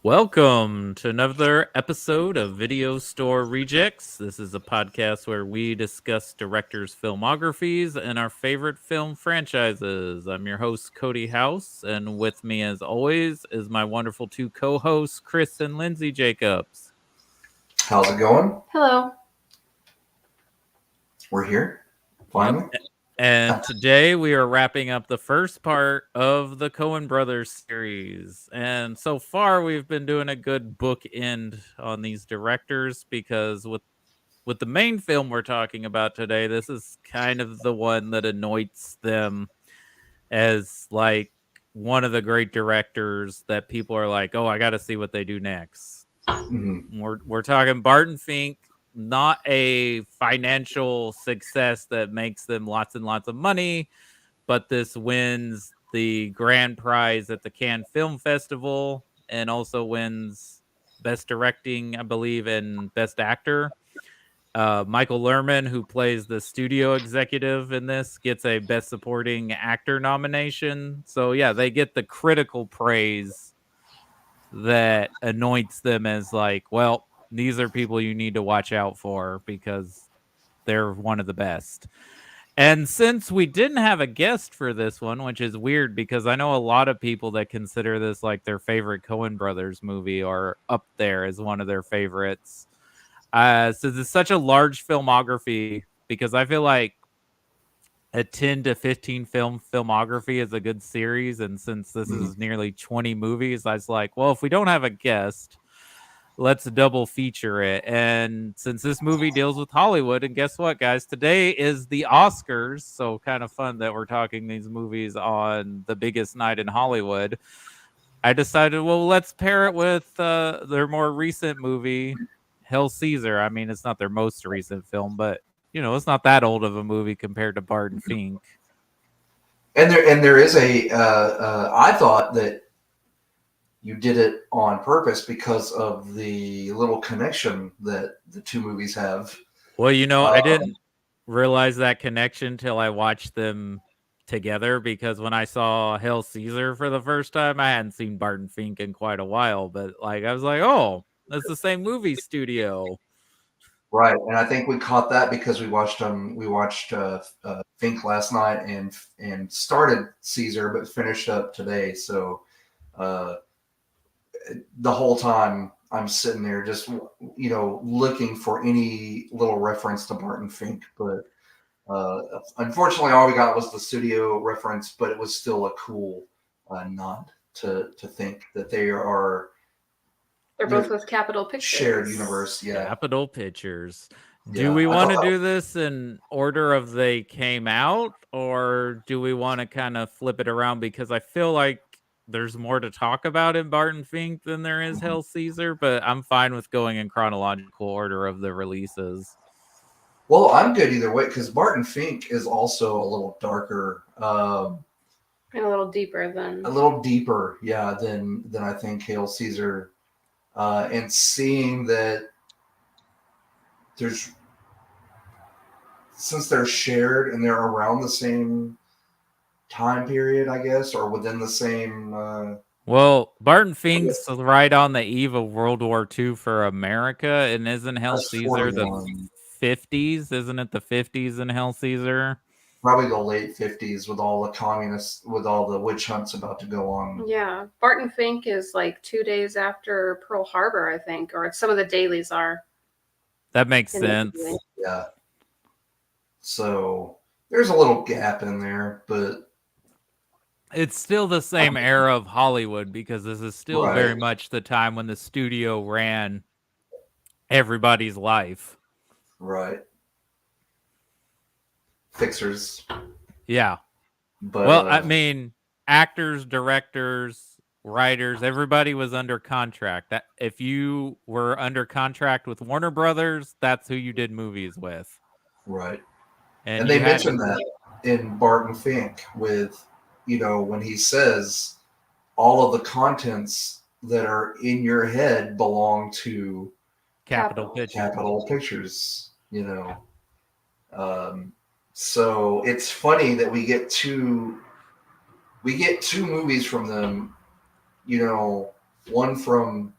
Welcome to another episode of Video Store Rejects. This is a podcast where we discuss directors' filmographies and our favorite film franchises. I'm your host, Cody House, and with me, as always, is my wonderful two co hosts, Chris and Lindsay Jacobs. How's it going? Hello. We're here, Yep. finally. And today we are wrapping up the first part of the Coen Brothers series. And so far we've been doing a good bookend on these directors because with the main film we're talking about today, this is kind of the one that anoints them as like one of the great directors that people are like, "Oh, I got to see what they do next." Mhm. We're talking Barton Fink, not a financial success that makes them lots and lots of money, but this wins the grand prize at the Cannes Film Festival and also wins Best Directing, I believe, and Best Actor. Michael Lerman, who plays the studio executive in this, gets a Best Supporting Actor nomination. So yeah, they get the critical praise that anoints them as like, well, these are people you need to watch out for because they're one of the best. And since we didn't have a guest for this one, which is weird because I know a lot of people that consider this like their favorite Coen Brothers movie or up there as one of their favorites. So this is such a large filmography because I feel like a 10 to 15 filmography is a good series. And since this Mhm. is nearly 20 movies, I was like, well, if we don't have a guest, let's double feature it. And since this movie deals with Hollywood, and guess what, guys? Today is the Oscars. So kind of fun that we're talking these movies on the biggest night in Hollywood. I decided, well, let's pair it with their more recent movie, Hell Caesar. I mean, it's not their most recent film, but it's not that old of a movie compared to Barton Fink. And there is I thought that you did it on purpose because of the little connection that the two movies have. Well, I Um, didn't realize that connection till I watched them together because when I saw Hell Caesar for the first time, I hadn't seen Barton Fink in quite a while, but like I was like, oh, that's the same movie studio. right, and I think we caught that because we watched Fink last night and started Caesar but finished up today. So uh, the whole time I'm sitting there just looking for any little reference to Barton Fink, but unfortunately all we got was the studio reference, but it was still a cool nod to think that they are They're both with Capital Pictures. shared universe. Yeah, Capital Pictures. Do yeah. we I want thought to that. do this in order of they came out, or do we want to kind of flip it around? Because I feel like there's more to talk about in Barton Fink than there is Mhm. Hell Caesar, but I'm fine with going in chronological order of the releases. Well, I'm good either way because Barton Fink is also a little darker, And a little deeper than. a little deeper, yeah, than I think Hail Caesar. And seeing that there's since they're shared and they're around the same time period, I guess, or within the same. Well, Barton I Fink's guess right on the eve of World War II for America, and isn't Hell that's Caesar the 41, 50s? Isn't it the 50s in Hell Caesar? probably the late 50s with all the communists, with all the witch hunts about to go on. Yeah. Barton Fink is like 2 days after Pearl Harbor, I think, or some of the dailies are. That makes in the sense. beginning. Yeah. So there's a little gap in there, but It's still the same era of Hollywood because this is still very right, much the time when the studio ran everybody's life. right. Fixers. Yeah. But Well, I mean, actors, directors, writers, everybody was under contract. That if you were under contract with Warner Brothers, that's who you did movies with. right. And And you they had mentioned that in Barton Fink with, when he says all of the contents that are in your head belong to Capital Pictures. Capital Pictures. Um, so it's funny that we get two movies from them, one from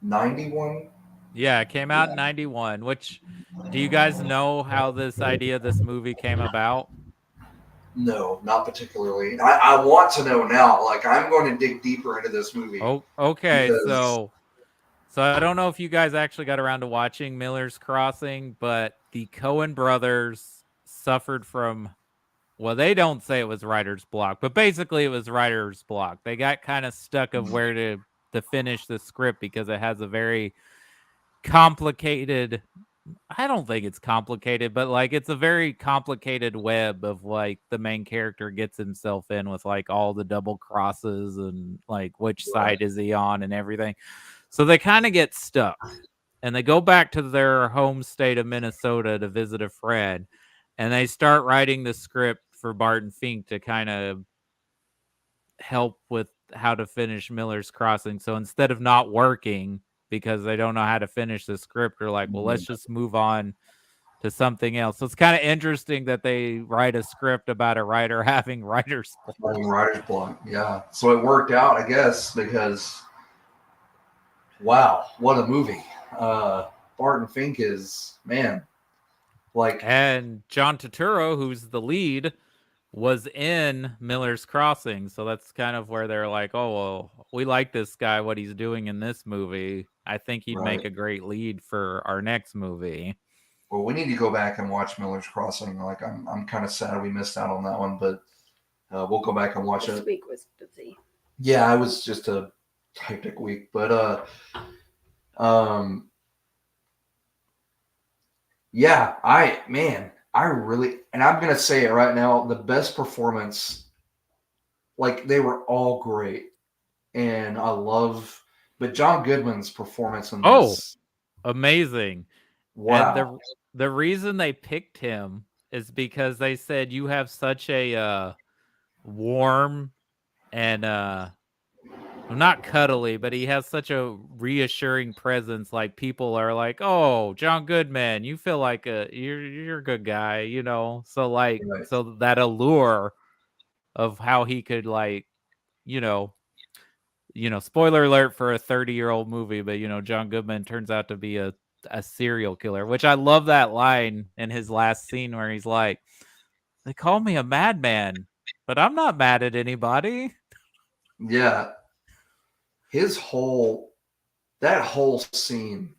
91. Yeah, it came out in 91, which do you guys know how this idea of this movie came about? No, not particularly. I want to know now. Like, I'm going to dig deeper into this movie Oh, okay. because So I don't know if you guys actually got around to watching Miller's Crossing, but the Coen brothers suffered from, well, they don't say it was writer's block, but basically it was writer's block. They got kind of stuck of where to finish the script because it has a very complicated, I don't think it's complicated, but like it's a very complicated web of like the main character gets himself in with like all the double crosses and like which right, side is he on and everything. So they kind of get stuck and they go back to their home state of Minnesota to visit a friend and they start writing the script for Barton Fink to kind of help with how to finish Miller's Crossing. So instead of not working because they don't know how to finish the script, they're like, well, let's just move on to something else. So it's kind of interesting that they write a script about a writer having writer's block. writer's block. Yeah, so it worked out, I guess, because wow, what a movie! Barton Fink is, man, like, And John Turturro, who's the lead, was in Miller's Crossing. So that's kind of where they're like, oh, well, we like this guy, what he's doing in this movie. I think he'd make right. a great lead for our next movie. Well, we need to go back and watch Miller's Crossing. Like, I'm kind of sad we missed out on that one, but we'll go back and watch This it. week was busy. Yeah, it was just a hectic week, but yeah, I really, and I'm gonna say it right now, the best performance, like, they were all great, and but John Goodman's performance in Oh, this, amazing. And wow, the reason they picked him is because they said you have such a warm and well, not cuddly, but he has such a reassuring presence. Like people are like, "Oh, John Goodman, you feel like you're a good guy," you know. So like, right, so that allure of how he could like, you know, spoiler alert for a 30-year-old movie, but John Goodman turns out to be a serial killer, which I love that line in his last scene where he's like, "They call me a madman, but I'm not mad at anybody." yeah, that whole scene,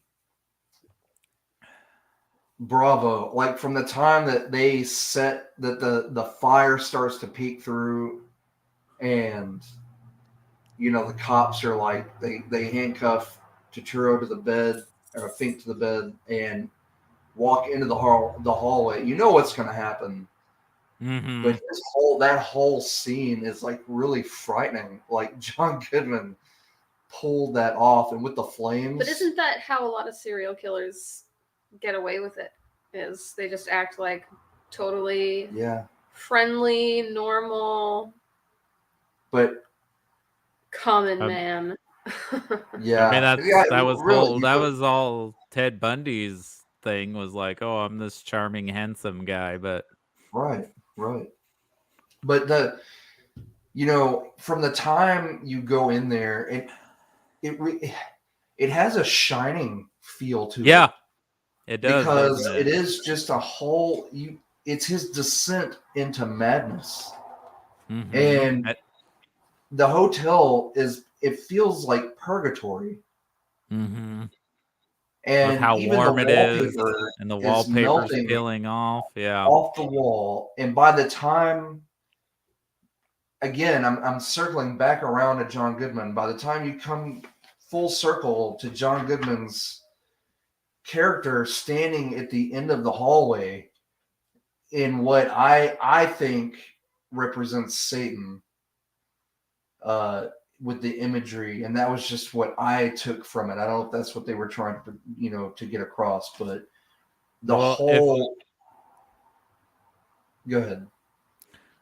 bravo! Like, from the time that they set that the fire starts to peek through, and the cops are like, they handcuff Turturro to the bed, or Fink to the bed, and walk into the hallway. You know what's going to happen, Mm-hmm. but that whole scene is like really frightening. Like, John Goodman pulled that off, and with the flames. But isn't that how a lot of serial killers get away with it? Is they just act like totally friendly, normal, but common man. yeah, I mean yeah, that was all Ted Bundy's thing was like, oh, I'm this charming, handsome guy, but right. But from the time you go in there, it has a Shining feel to yeah, it. it does, Because doesn't it it? is just it's his descent into madness. Mm-hmm. And the hotel it feels like purgatory. Mm-hmm. With And how even warm the it is, wallpaper and the is wallpaper's melting peeling off. Yeah. off the wall. And by the time, again, I'm circling back around to John Goodman. By the time you come full circle to John Goodman's character standing at the end of the hallway in what I think represents Satan, with the imagery, and that was just what I took from it. I don't know if that's what they were trying to to get across, but go ahead.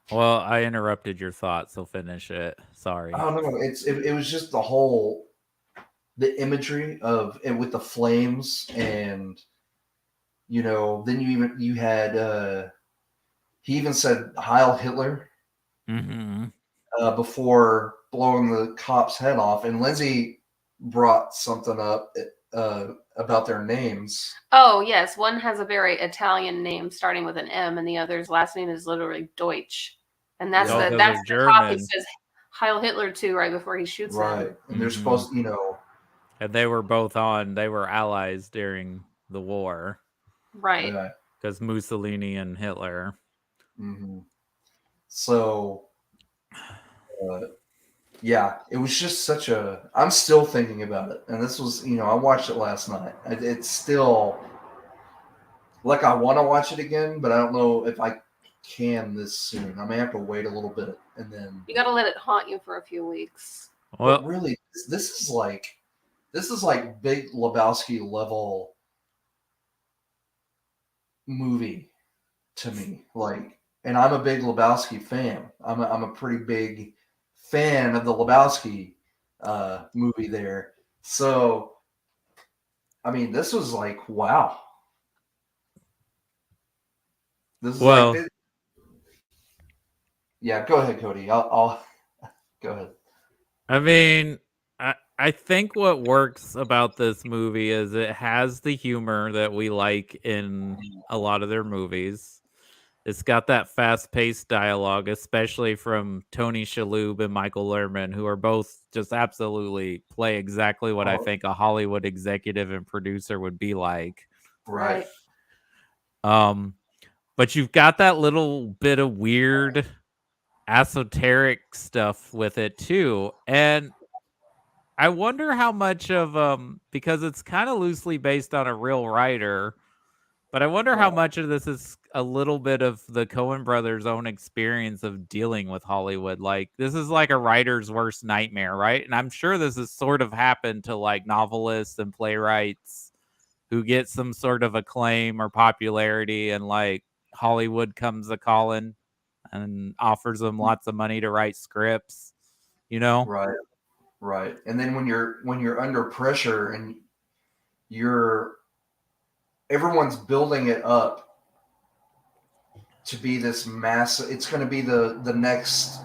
Well, I interrupted your thought, so finish it. Sorry. I don't know. It was just the imagery of and with the flames, and then you had he even said Heil Hitler Mm-hmm. before blowing the cop's head off, and Lindsay brought something up about their names. Oh, yes. One has a very Italian name starting with an M, and the other's last name is literally Deutsch. And that's Yeah. the Those are that's the cop he German. says Heil Hitler to right before he shoots him. Right. And they're supposed, you know. And they were both they were allies during the war. Right. Because Mussolini and Hitler. Mm-hmm. So, yeah, it was just such a. I'm still thinking about it, and this was, you know, I watched it last night. It's still like I want to watch it again, but I don't know if I can this soon. I may have to wait a little bit, and then you got to let it haunt you for a few weeks. Well, but really, this is like Big Lebowski level movie to me. Like, and I'm a big Lebowski fan. I'm a pretty big fan of the Lebowski movie there. So, I mean, this was like, wow. This is like, yeah. Go ahead, Cody. I'll go ahead. I mean, I think what works about this movie is it has the humor that we like in a lot of their movies. It's got that fast-paced dialogue, especially from Tony Shalhoub and Michael Lerman, who are both just absolutely play exactly what I think a Hollywood executive and producer would be like. Right. But you've got that little bit of weird esoteric stuff with it too. And I wonder how much of because it's kind of loosely based on a real writer, but I wonder how much of this is a little bit of the Coen brothers' own experience of dealing with Hollywood. Like, this is like a writer's worst nightmare, right? And I'm sure this has sort of happened to like novelists and playwrights who get some sort of acclaim or popularity, and like Hollywood comes a calling and offers them lots of money to write scripts, you know? Right. And then when you're under pressure and everyone's building it up to be this massive, it's going to be the next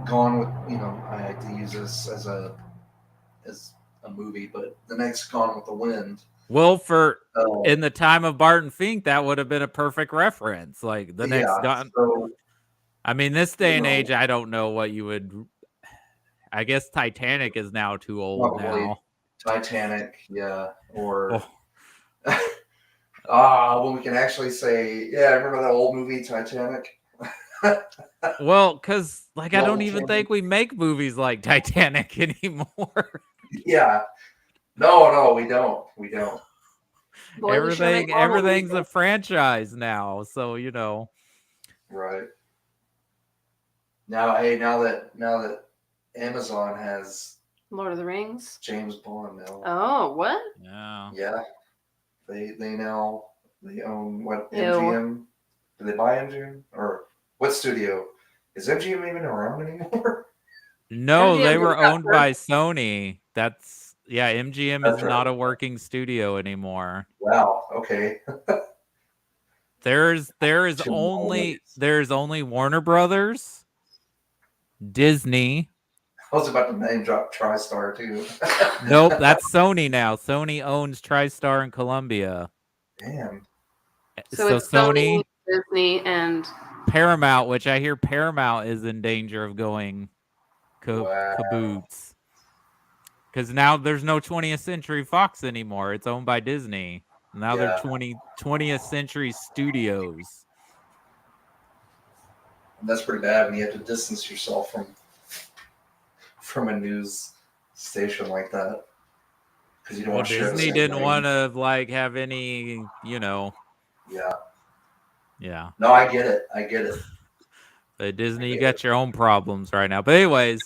Gone with, you know, I like to use this as a movie, but the next Gone with the Wind. Well, in the time of Barton Fink, that would have been a perfect reference. Like the next Gone. So, I mean, this day and age, I don't know what you would. I guess Titanic is now too old now. Titanic, yeah, or when we can actually say, yeah, remember that old movie Titanic? Well, because like I don't even think we make movies like Titanic anymore. Yeah, no, we don't. Boy, everything's a franchise now, so you know. Right. Now that Amazon has Lord of the Rings, James Bond now. Oh, what? Yeah. They own what, MGM? Do they buy MGM? Or what studio? Is MGM even around anymore? No, they were owned by Sony. MGM is not a working studio anymore. Wow, okay. There's only Warner Brothers, Disney. I was about to name drop TriStar too. Nope, that's Sony now. Sony owns TriStar in Columbia. Damn. So it's Sony, Disney, and Paramount, which I hear Paramount is in danger of going kaboots. Because now there's no 20th Century Fox anymore. It's owned by Disney. Now they're 20th Century Studios. That's pretty bad when you have to distance yourself from a news station like that. Because you don't want to share Disney didn't want to like have any, you know. Yeah. No, I get it. But Disney, you got your own problems right now. But anyways,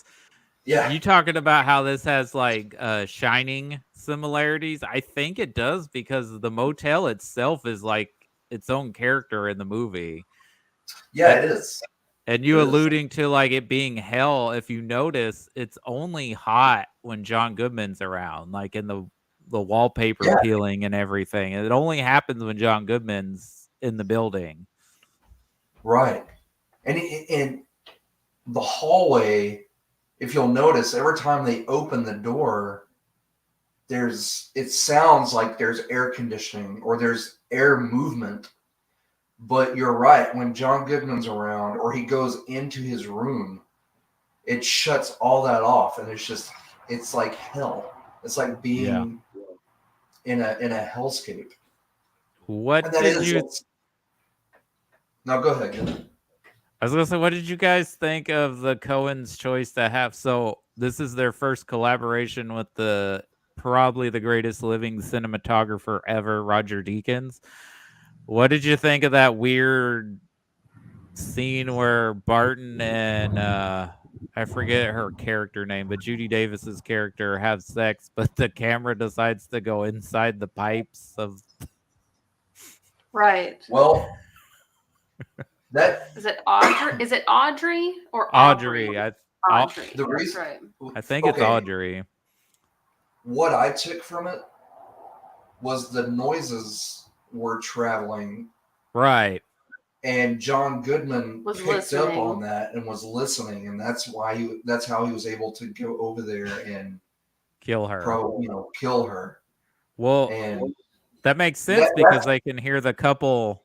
you talking about how this has like Shining similarities? I think it does, because the motel itself is like its own character in the movie. Yeah, it is. And you alluding to like it being hell, if you notice, it's only hot when John Goodman's around, like in the wallpaper peeling and everything. It only happens when John Goodman's in the building. Right. And the hallway if you'll notice, every time they open the door, it sounds like there's air conditioning or there's air movement. But you're right, when John Goodman's around or he goes into his room, it shuts all that off, and it's like hell. It's like being in a hellscape. What did you? No, go ahead. I was gonna say, what did you guys think of the Coen's choice to have? So this is their first collaboration with probably the greatest living cinematographer ever, Roger Deakins. What did you think of that weird scene where Barton and I forget her character name, but Judy Davis's character have sex, but the camera decides to go inside the pipes of. Right. Well, is it Audrey? Is it Audrey or Audrey? Audrey. The reason, right. I think it's Audrey. What I took from it was the noises were traveling. Right. And John Goodman was picked up on that and was listening, and that's how he was able to go over there and kill her. Kill her. Well, and that makes sense because they can hear the couple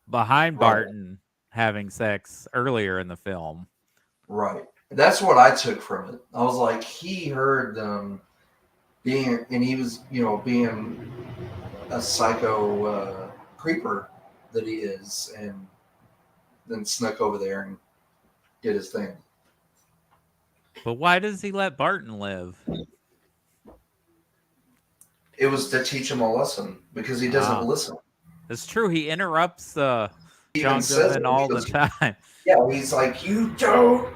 behind Barton having sex earlier in the film. Right. That's what I took from it. I was like, he heard them being, and he was, being a psycho creeper that he is, and then snuck over there and did his thing. But why does he let Barton live? It was to teach him a lesson because he doesn't listen. It's true. He interrupts John Goodman all the time. Yeah, he's like, "You don't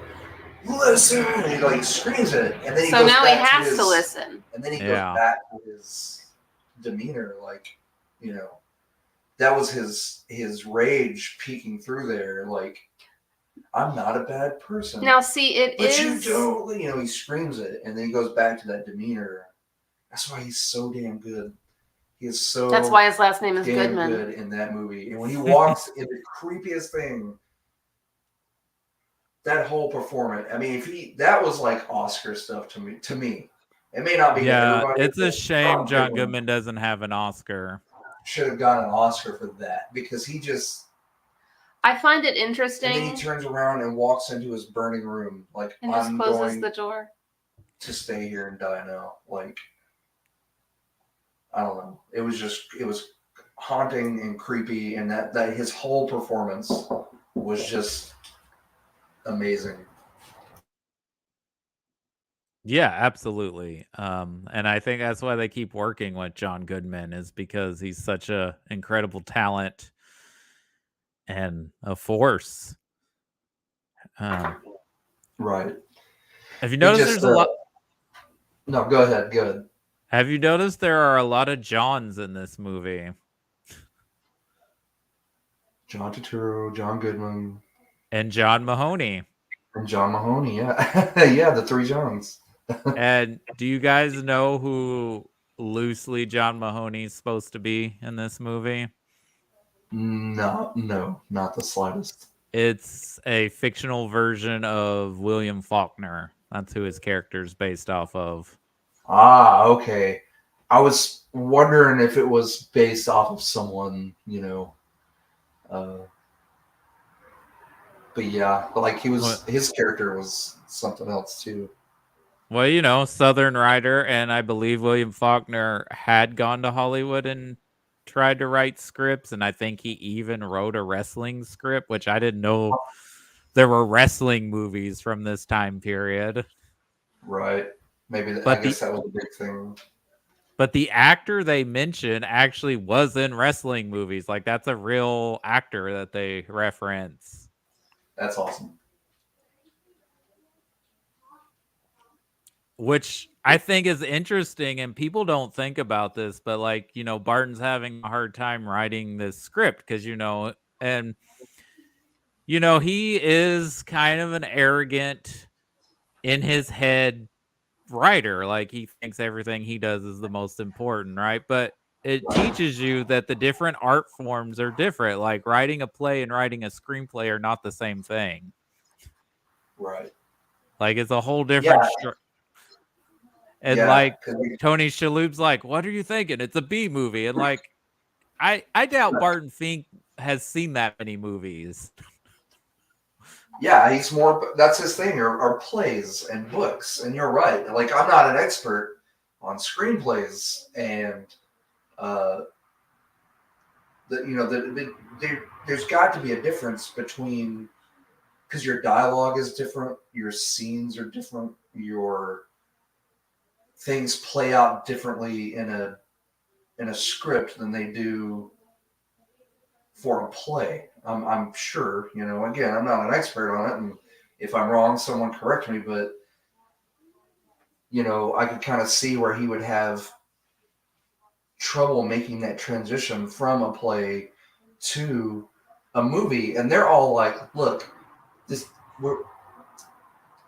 listen," and he like screams it, and then so now he has to listen. And then he goes back to his demeanor, like, that was his rage peeking through there, like, I'm not a bad person. Now, see, but you don't, he screams it, and then he goes back to that demeanor. That's why he's so damn good. He is so. That's why his last name is Goodman. Good in that movie, and when he walks in the creepiest thing, that whole performance. I mean, that was like Oscar stuff to me. It may not be. Yeah, it's a shame John Goodman doesn't have an Oscar. Should have gotten an Oscar for that because he just. I find it interesting. And then he turns around and walks into his burning room, like, and just closes the door. To stay here and die now, like. I don't know. It was haunting and creepy, and that his whole performance was just amazing. Yeah, absolutely. And I think that's why they keep working with John Goodman, is because he's such a incredible talent and a force. Right. Have you noticed there's a lot? No, go ahead. Good. Have you noticed there are a lot of Johns in this movie? John Turturro, John Goodman, and John Mahoney. And John Mahoney, yeah. Yeah, the three Johns. And do you guys know who loosely John Mahoney's supposed to be in this movie? No, not the slightest. It's a fictional version of William Faulkner. That's who his character's based off of. Ah, okay. I was wondering if it was based off of someone, but yeah, like his character was something else too. Well, Southern writer, and I believe William Faulkner had gone to Hollywood and tried to write scripts, and I think he even wrote a wrestling script, which I didn't know there were wrestling movies from this time period. Right. Maybe I guess that was a big thing. But the actor they mentioned actually was in wrestling movies. Like, that's a real actor that they reference. That's awesome. Which I think is interesting, and people don't think about this, but Barton's having a hard time writing this script because, he is kind of an arrogant, in his head writer. Like, he thinks everything he does is the most important, right? But it teaches you that the different art forms are different. Like, writing a play and writing a screenplay are not the same thing. Right. Like it's a whole different. And like we, Tony Shalhoub's like, what are you thinking? It's a B movie, and like I doubt Barton Fink has seen that many movies. Yeah, he's more. That's his thing, are plays and books. And you're right. Like I'm not an expert on screenplays, and there's got to be a difference between, because your dialogue is different, your scenes are different, your things play out differently in a script than they do for a play. I'm sure, again, I'm not an expert on it, and if I'm wrong, someone correct me, but I could kind of see where he would have trouble making that transition from a play to a movie. And they're all like, look,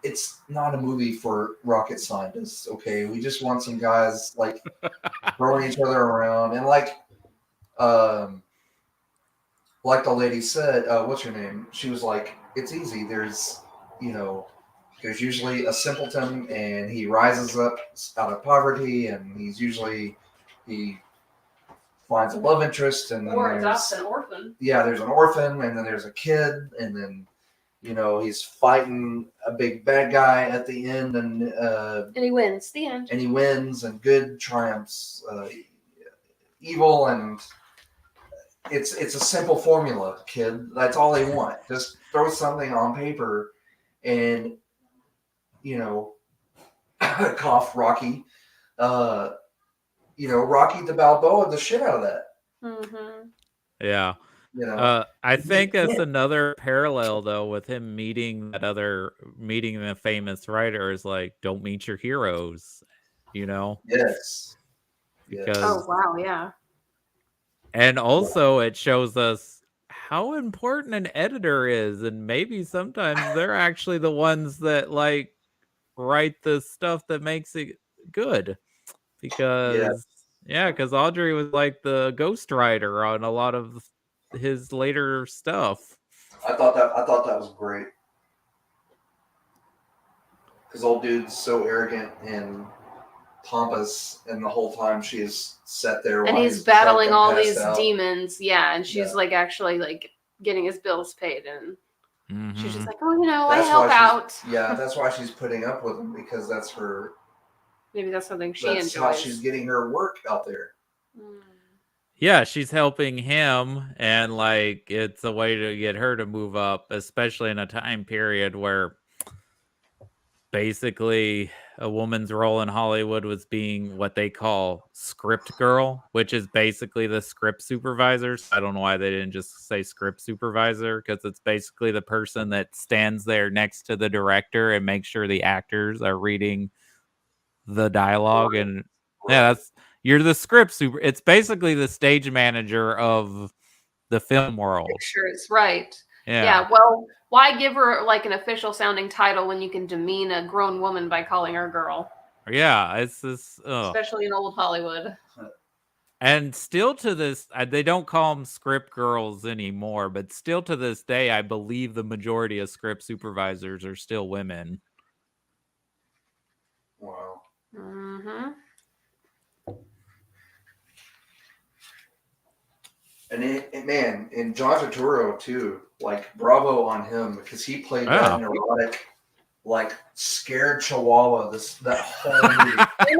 it's not a movie for rocket scientists, okay? We just want some guys like throwing each other around, and like the lady said, what's your name? She was like, it's easy. There's usually a simpleton, and he rises up out of poverty, and he finds a love interest, and then adopts an orphan. Yeah, there's an orphan, and then there's a kid, and then he's fighting a big bad guy at the end, and he wins. The end. And he wins, and good triumphs evil, and it's a simple formula, kid. That's all they want. Just throw something on paper, and cough Rocky. Rocky the Balboa the shit out of that. Mm-hmm. Yeah. I think that's another parallel though with him meeting the famous writer is like, don't meet your heroes, Yes. Because oh wow, yeah. And also it shows us how important an editor is, and maybe sometimes they're actually the ones that like write the stuff that makes it good. Because because Audrey was like the ghostwriter on a lot of his later stuff. I thought that was great, because old dude's so arrogant and pompous, and the whole time she's sat there and he's battling all these demons, and she's like actually like getting his bills paid, and she's just like, I help out. That's why she's putting up with him, because that's her. Maybe that's something she enjoys. That's how she's getting her work out there. Yeah, she's helping him, and like it's a way to get her to move up, especially in a time period where basically a woman's role in Hollywood was being what they call script girl, which is basically the script supervisors. I don't know why they didn't just say script supervisor, because it's basically the person that stands there next to the director and makes sure the actors are reading the dialogue. And you're the script super. It's basically the stage manager of the film world. Pictures, right? Yeah. Well, why give her like an official sounding title when you can demean a grown woman by calling her girl? Yeah, it's this, especially in old Hollywood. And still to this, they don't call them script girls anymore, but still to this day, I believe the majority of script supervisors are still women. Wow. Mm-hmm. And John Turturro too, like bravo on him, because he played that neurotic, like scared Chihuahua that whole movie.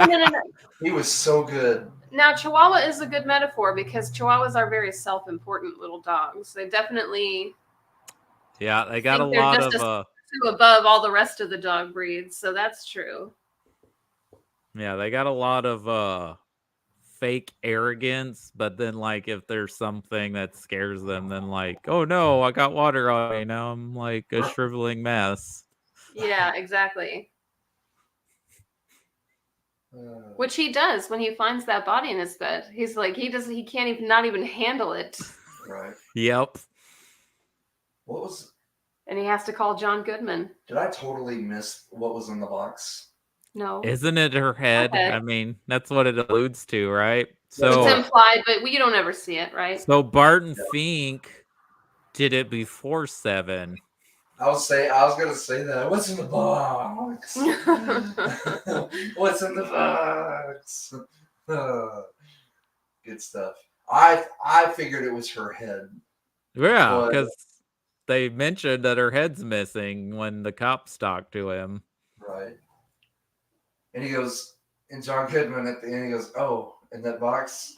No. He was so good. Now Chihuahua is a good metaphor, because Chihuahuas are very self-important little dogs. They definitely they got a lot of above all the rest of the dog breeds, so that's true. Yeah, they got a lot of fake arrogance, but then like if there's something that scares them, then like, oh no, I got water on me, now I'm like a shriveling mess. Yeah, exactly. Which he does when he finds that body in his bed. He's like, he can't even not even handle it. Right. Yep. And he has to call John Goodman. Did I totally miss what was in the box? No. Isn't it her head? I mean, that's what it alludes to, right? So it's implied, but you don't ever see it, right? So Barton Fink did it before 7. I was gonna say that. What's in the box? What's in the box? Good stuff. I figured it was her head. Yeah, because they mentioned that her head's missing when the cops talk to him. Right. And he goes, and John Goodman at the end, he goes, "Oh, in that box,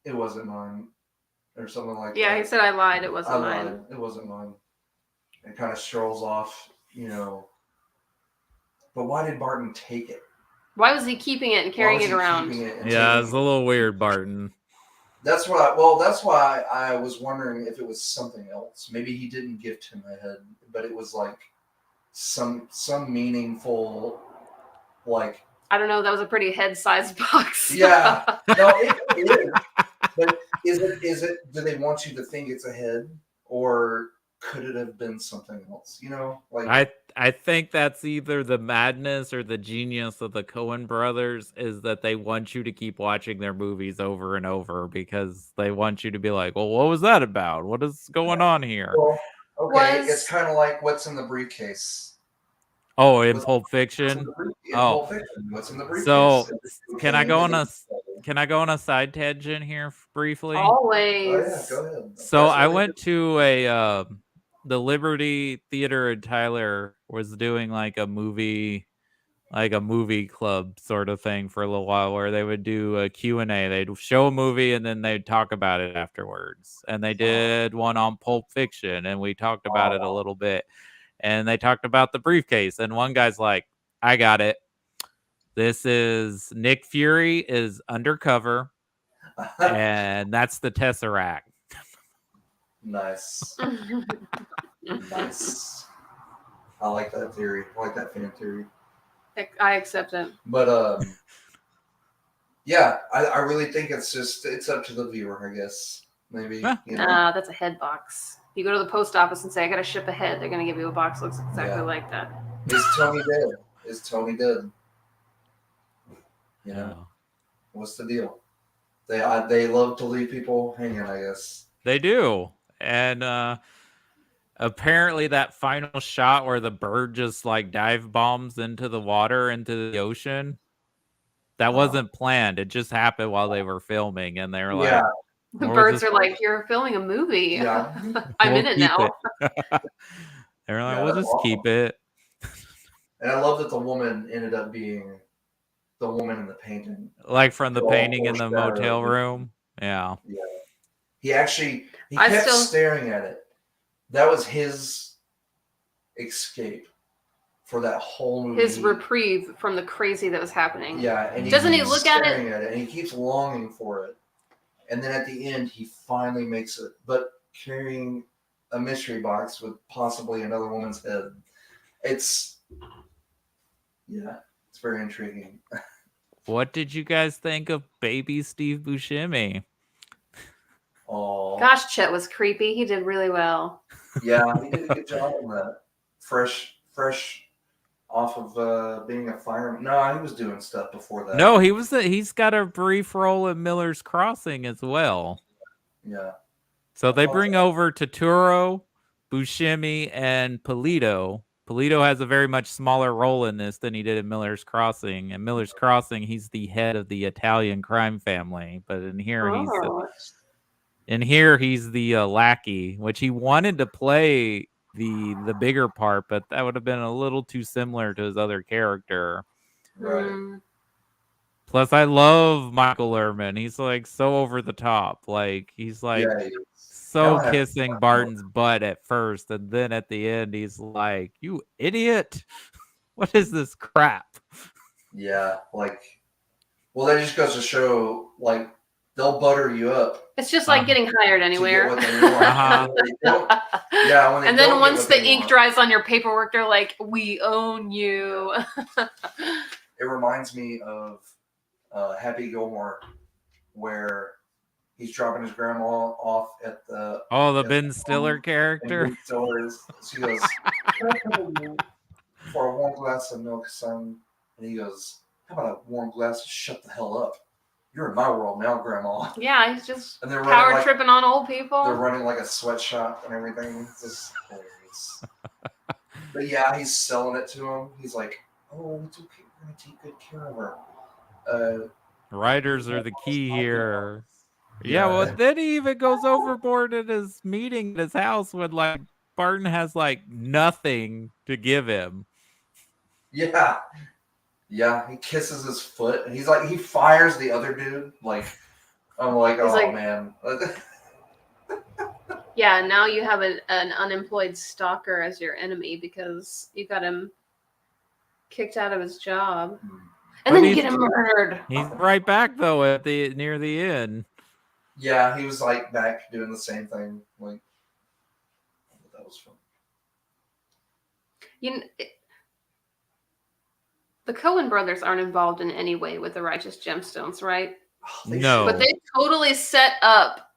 it wasn't mine," or something like that. Yeah, he said, "I lied. It wasn't mine. Lied. It wasn't mine." And kind of strolls off, you know. But why did Barton take it? Why was he keeping it and carrying it around? Yeah, it's a little weird, Barton. That's why I was wondering if it was something else. Maybe he didn't gift him a head, but it was like some meaningful, like, I don't know. That was a pretty head-sized box. Yeah, no, it is. But is it? Do they want you to think it's a head, or could it have been something else? You know, like I think that's either the madness or the genius of the Coen brothers is that they want you to keep watching their movies over and over because they want you to be like, well, what was that about? What is going on here? Well, okay, it's kind of like what's in the briefcase. Oh, in Pulp Fiction. Pulp Fiction. What's in the briefcase? So can I go on a side tangent here briefly? Always. Oh, yeah, go ahead. So I went to the Liberty Theater in Tyler was doing like a movie club sort of thing for a little while where they would do a Q&A. They'd show a movie and then they'd talk about it afterwards. And they did one on Pulp Fiction and we talked about it a little bit. And they talked about the briefcase. And one guy's like, I got it. This is Nick Fury is undercover. And that's the Tesseract. Nice. Nice. I like that theory. I like that fan theory. I accept it. But yeah, I really think it's up to the viewer, I guess. Maybe. You know. That's a head box. You go to the post office and say, I got to ship a head. They're going to give you a box that looks exactly like that. Is Tony dead? Is Tony dead? You know, what's the deal? They love to leave people hanging, I guess. They do. And apparently that final shot where the bird just like dive bombs into the water, into the ocean, that wasn't planned. It just happened while they were filming. And they were like, the birds are like, you're filming a movie. Yeah. I'm in it now. They're like, we'll just keep it. And I love that the woman ended up being the woman in the painting. Like from the painting in the motel room. Yeah. Yeah. He kept staring at it. That was his escape for that whole movie. His reprieve from the crazy that was happening. Yeah. And doesn't he look at it? And he keeps longing for it. And then at the end, he finally makes it, but carrying a mystery box with possibly another woman's head. It's very intriguing. What did you guys think of baby Steve Buscemi? Oh, gosh, Chet was creepy. He did really well. Yeah, he did a good job on that. Fresh off of being a fireman. No, he was doing stuff before that. No, he's got a brief role in Miller's Crossing as well. Yeah. So they bring over Turturro, Buscemi, and Polito. Polito has a very much smaller role in this than he did in Miller's Crossing. In Miller's Crossing, he's the head of the Italian crime family, but in here he's the lackey, which he wanted to play the bigger part, but that would have been a little too similar to his other character. Right. Plus, I love Michael Ehrman. He's like so over the top. Like he's like so kissing Barton's butt at first, and then at the end, he's like, "You idiot! What is this crap?" Yeah, like, well, that just goes to show, like, they'll butter you up. It's just like getting hired anywhere. Yeah, and then once the ink dries on your paperwork, they're like, "We own you." It reminds me of Happy Gilmore, where he's dropping his grandma off at the Ben Stiller character. She goes, for a warm glass of milk, son, and he goes, "How about a warm glass of shut the hell up? You're in my world now, Grandma." Yeah, he's just power tripping on old people. They're running like a sweatshop and everything. It's just hilarious. But yeah, he's selling it to him. He's like, "Oh, it's okay. We're gonna take good care of her." Writers are the key here. Yeah, Yeah. well, then he even goes overboard at his meeting at his house when like Barton has like nothing to give him. Yeah. Yeah, he kisses his foot. He's like, he fires the other dude. Like, I'm like, He's oh like- man. Yeah, now you have an unemployed stalker as your enemy because you got him kicked out of his job. And But then you he's- get him murdered. He's right back though at the near the end. Yeah, he was like back doing the same thing. Like, that was fun. The Coen brothers aren't involved in any way with the Righteous Gemstones, right? No. But they totally set up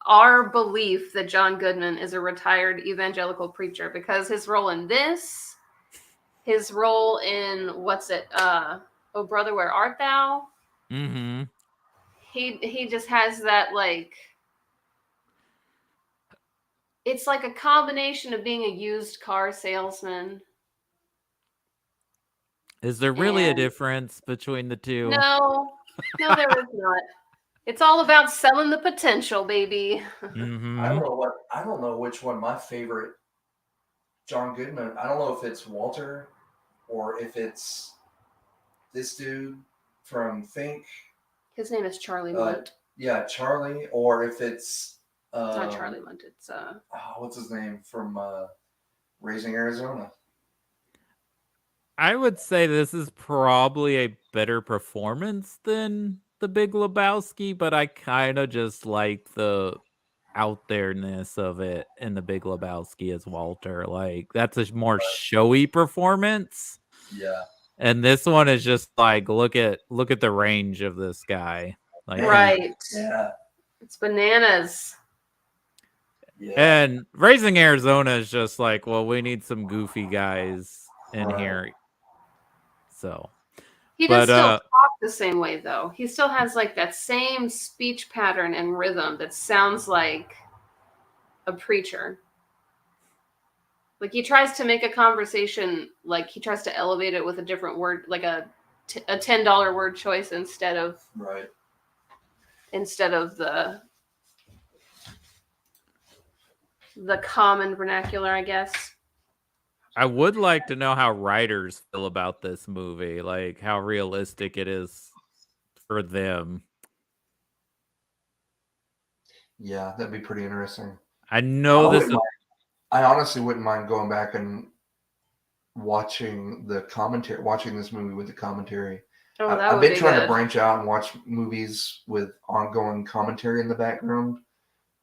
our belief that John Goodman is a retired evangelical preacher because his role in this, his role in Oh Brother, Where Art Thou? Mm-hmm. He just has that like, it's like a combination of being a used car salesman. Is there really a difference between the two? No, there is not. It's all about selling the potential, baby. Mm-hmm. I don't know which one my favorite John Goodman. I don't know if it's Walter or if it's this dude from Fink. His name is Charlie Munt. Yeah, Charlie, or if it's not Charlie Munt. It's what's his name from Raising Arizona. I would say this is probably a better performance than The Big Lebowski, but I kind of just like the out there-ness of it in The Big Lebowski as Walter. Like, that's a more showy performance. Yeah. And this one is just like, look at the range of this guy. Like, right. Yeah. It's bananas. Yeah. And Raising Arizona is just like, well, we need some goofy guys in here. So he does still talk the same way, though. He still has like that same speech pattern and rhythm that sounds like a preacher. Like he tries to make a conversation, like he tries to elevate it with a different word, like a $10 word choice instead of the common vernacular, I guess. I would like to know how writers feel about this movie, like how realistic it is for them. Yeah, that'd be pretty interesting. I know I honestly wouldn't mind going back and watching this movie with the commentary. Oh, I've been trying to branch out and watch movies with ongoing commentary in the background.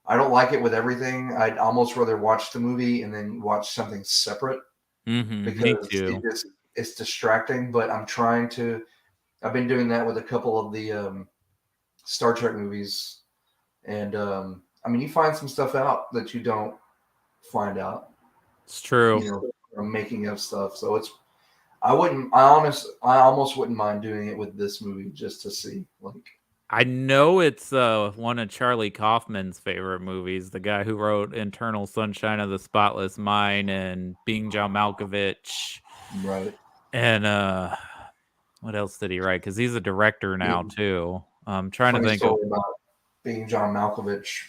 I don't like it with everything. I'd almost rather watch the movie and then watch something separate. Mm-hmm, because it's distracting, but I've been doing that with a couple of the Star Trek movies, and I mean, you find some stuff out that you don't find out. It's true. You know, from making of stuff. So I almost wouldn't mind doing it with this movie just to see. Like, I know it's one of Charlie Kaufman's favorite movies, the guy who wrote Eternal Sunshine of the Spotless Mind and Being John Malkovich. Right. And what else did he write? Because he's a director now too. I'm trying to think about Being John Malkovich.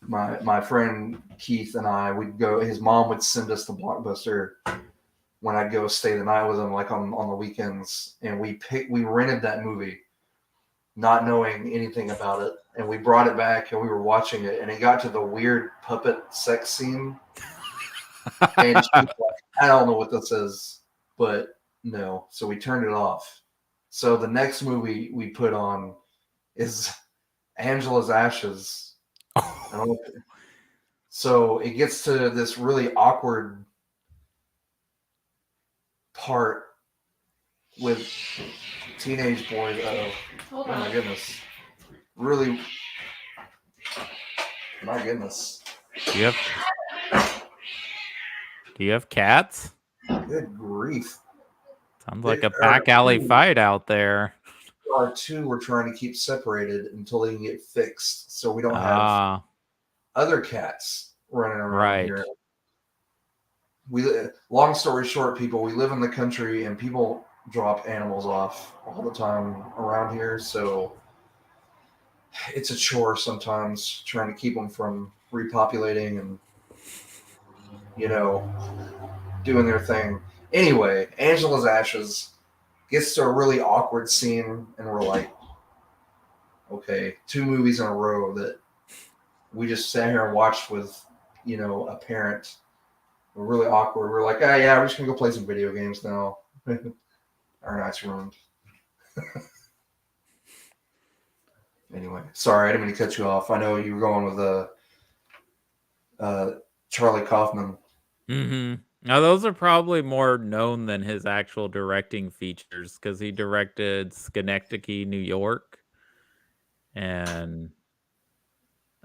My friend Keith and I would go. His mom would send us to Blockbuster when I'd go stay the night with him, like on the weekends, and we rented that movie, not knowing anything about it, and we brought it back and we were watching it, and it got to the weird puppet sex scene, and she was like, I don't know what this is, but no, so we turned it off. So the next movie we put on is Angela's Ashes. So it gets to this really awkward part with teenage boys. Oh my goodness. Really, my goodness. Do you have cats? Good grief. Sounds like a back alley fight out there. Our two we're trying to keep separated until they can get fixed, so we don't have other cats running around here. long story short, people, we live in the country and people drop animals off all the time around here, so it's a chore sometimes trying to keep them from repopulating and doing their thing. Anyway, Angela's Ashes gets to a really awkward scene, and we're like, okay, 2 movies in a row that we just sat here and watched with, a parent. We're really awkward. We're like, oh, yeah, we're just going to go play some video games now. Our night's ruined. Anyway, sorry, I didn't mean to cut you off. I know you were going with Charlie Kaufman. Mm-hmm. Now, those are probably more known than his actual directing features because he directed Schenectady, New York, and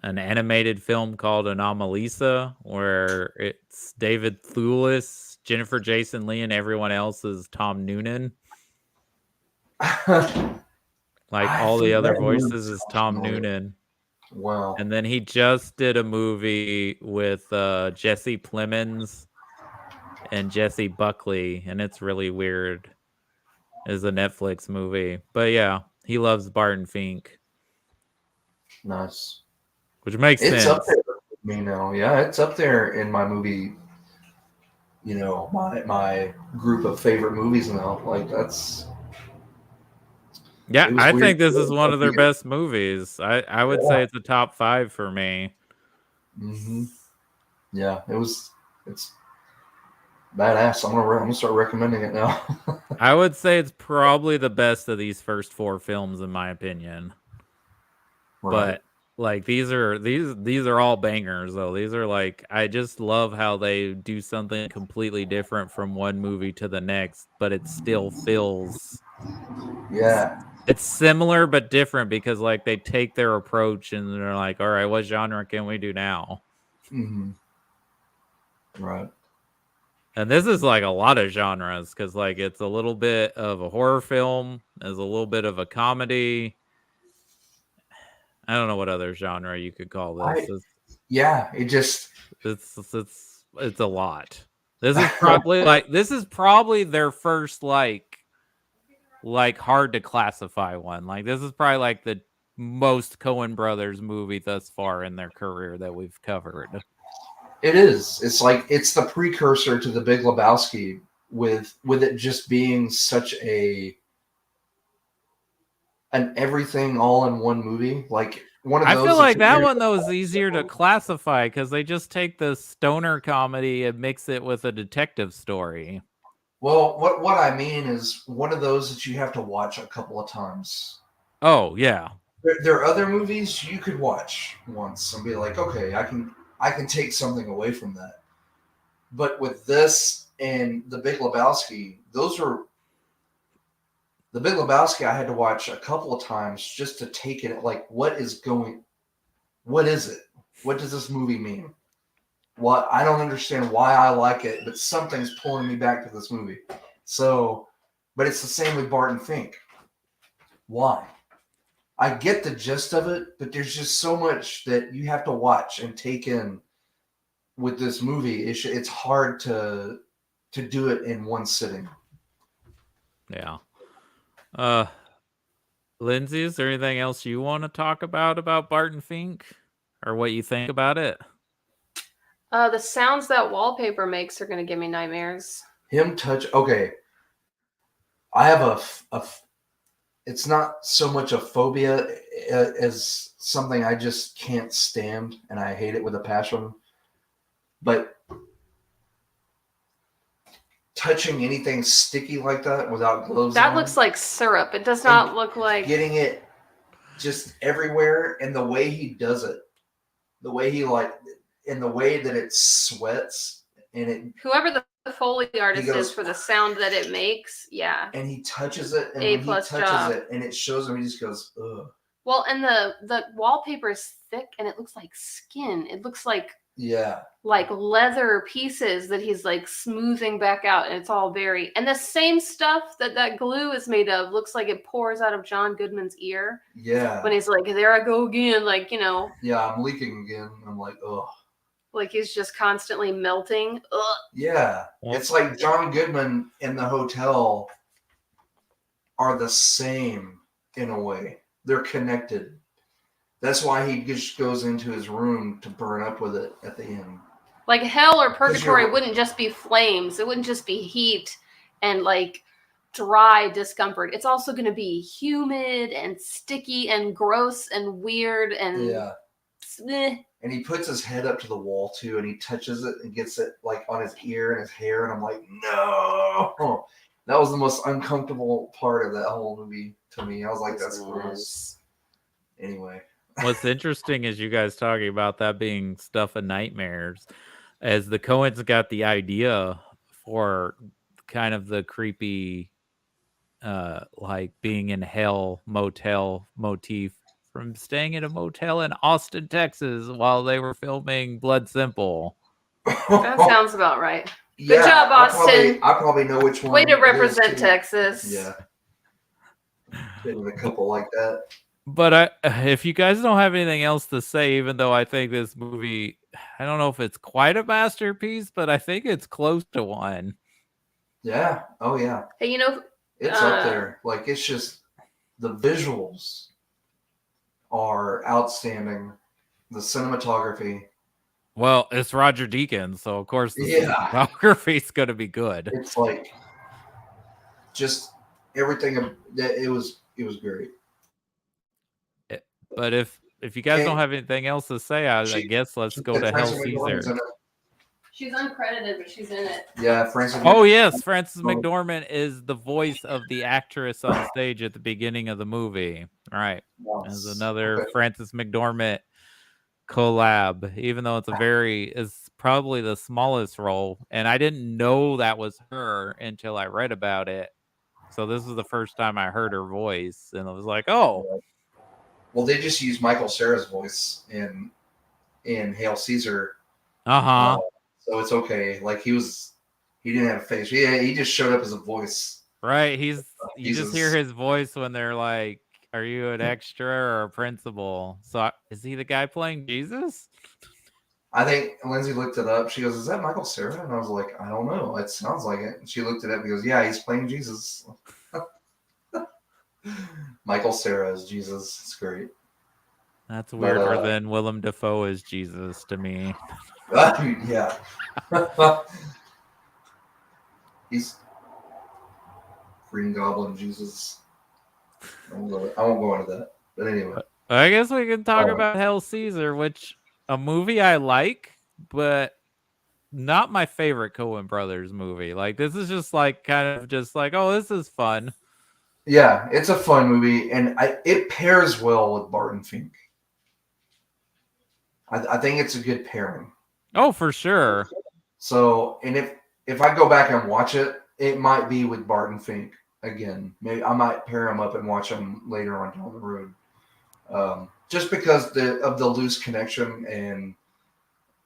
an animated film called Anomalisa, where it's David Thewlis, Jennifer Jason Leigh, and everyone else is Tom Noonan. Like all the other voices is Tom Noonan. Wow. And then he just did a movie with Jesse Plemons and Jesse Buckley, and it's really weird. It's a Netflix movie. But yeah, he loves Barton Fink. Nice. Which makes sense. It's up there with me now. Yeah, it's up there in my movie, my group of favorite movies now. Like, that's... Yeah, I think this is one of their best movies. I would say it's a top 5 for me. Mm-hmm. Yeah, it's badass. I'm gonna start recommending it now. I would say it's probably the best of these first 4 films, in my opinion. Right. But like these are all bangers though. These are like, I just love how they do something completely different from one movie to the next, but it still feels it's similar but different because like they take their approach and they're like, all right, what genre can we do now? Mm-hmm. Right. And this is like a lot of genres because like it's a little bit of a horror film, there's a little bit of a comedy. I don't know what other genre you could call this. It's a lot. This is probably their first like hard to classify one. Like this is probably like the most Coen Brothers movie thus far in their career that we've covered. It is. It's like it's the precursor to The Big Lebowski with it just being such an everything all in one movie. Like one of those. I feel like that one though is easier to classify because they just take the stoner comedy and mix it with a detective story. Well, what I mean is one of those that you have to watch a couple of times. Oh yeah. There are other movies you could watch once and be like, okay, I can take something away from that. But with this and The Big Lebowski, The Big Lebowski I had to watch a couple of times just to take it. Like, what is it? What does this movie mean? What? I don't understand why I like it, but something's pulling me back to this movie. So, but it's the same with Barton Fink. Why? I get the gist of it, but there's just so much that you have to watch and take in with this movie. It's hard to do it in one sitting. Yeah. Lindsay, is there anything else you want to talk about Barton Fink or what you think about it? The sounds that wallpaper makes are going to give me nightmares. Okay. I have it's not so much a phobia as something I just can't stand, and I hate it with a passion. But touching anything sticky like that without gloves that on, looks like syrup. It does not look like getting it just everywhere. And the way he does it, the way that it sweats, and it, whoever the Foley artist is for the sound that it makes, yeah. And he touches it, and when he touches it, and it shows him, he just goes, ugh. Well, and the wallpaper is thick, and it looks like skin. It looks like like leather pieces that he's like smoothing back out, and it's all and the same stuff that glue is made of looks like it pours out of John Goodman's ear. Yeah. When he's like, there I go again, like, Yeah, I'm leaking again. I'm like, oh. Like he's just constantly melting. Ugh. Yeah, it's like John Goodman and the hotel are the same in a way. They're connected. That's why he just goes into his room to burn up with it at the end. Like hell or purgatory wouldn't just be flames. It wouldn't just be heat and like dry discomfort. It's also going to be humid and sticky and gross and weird and And he puts his head up to the wall too, and he touches it and gets it like on his ear and his hair, and I'm like, no. That was the most uncomfortable part of that whole movie to me. I was like, that's gross. Anyway. What's interesting is you guys talking about that being stuff of nightmares, as the Coens got the idea for kind of the creepy, like being in hell motel motif from staying at a motel in Austin, Texas while they were filming Blood Simple. That sounds about right. Good job, Austin. I probably know which one. Way to represent Texas. Yeah. Been with a couple like that. But if you guys don't have anything else to say, even though I think this movie, I don't know if it's quite a masterpiece, but I think it's close to one. Yeah. Oh, yeah. Hey, you know, it's up there. Like, it's just the visuals are outstanding. The cinematography. Well, it's Roger Deakins, so of course the cinematography is going to be good. It's like just everything. It was great. But if you guys don't have anything else to say, I guess let's go to Hell Ceasar. She's uncredited, but she's in it. Yeah, Frances. Oh yes, Frances McDormand is the voice of the actress on stage at the beginning of the movie. All right, there's another Frances McDormand collab. Even though it's probably the smallest role, and I didn't know that was her until I read about it. So this was the first time I heard her voice, and I was like, oh. Well, they just used Michael Cera's voice in Hail Caesar. So it's okay. Like he didn't have a face. He just showed up as a voice. Right. You just hear his voice when they're like, "Are you an extra or a principal?" So is he the guy playing Jesus? I think Lindsay looked it up. She goes, "Is that Michael Cera?" And I was like, "I don't know. It sounds like it." And she looked it up and goes, "Yeah, he's playing Jesus." Michael Cera is Jesus. It's great. That's weirder than Willem Dafoe is Jesus to me. Yeah. He's Green Goblin Jesus. I won't go into that. But anyway. I guess we can talk about Hell Caesar, which a movie I like, but not my favorite Coen Brothers movie. Like this is just like kind of just like, oh, this is fun. Yeah, it's a fun movie, and it pairs well with Barton Fink. I think it's a good pairing. Oh, for sure. So, and if I go back and watch it, it might be with Barton Fink again. Maybe I might pair them up and watch them later on down the road. Just because of the loose connection, and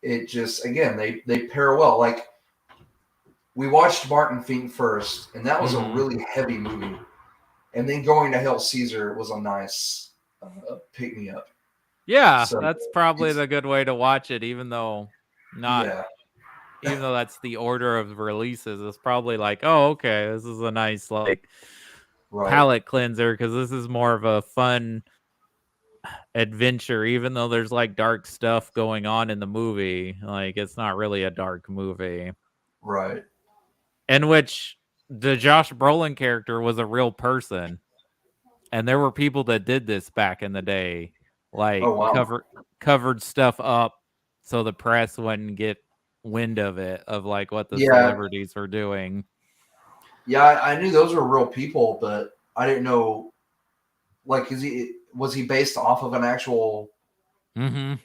it just again they pair well. Like we watched Barton Fink first, and that was a really heavy movie. And then going to Hell Caesar was a nice pick me up. Yeah, so that's probably the good way to watch it, even though even though that's the order of releases. It's probably like, oh, okay, this is a nice like palate cleanser because this is more of a fun adventure, even though there's like dark stuff going on in the movie. Like it's not really a dark movie. Right. In which the Josh Brolin character was a real person, and there were people that did this back in the day, like covered stuff up so the press wouldn't get wind of it, of like what the celebrities were doing. Yeah, I knew those were real people, but I didn't know. Like, was he based off of an actual person?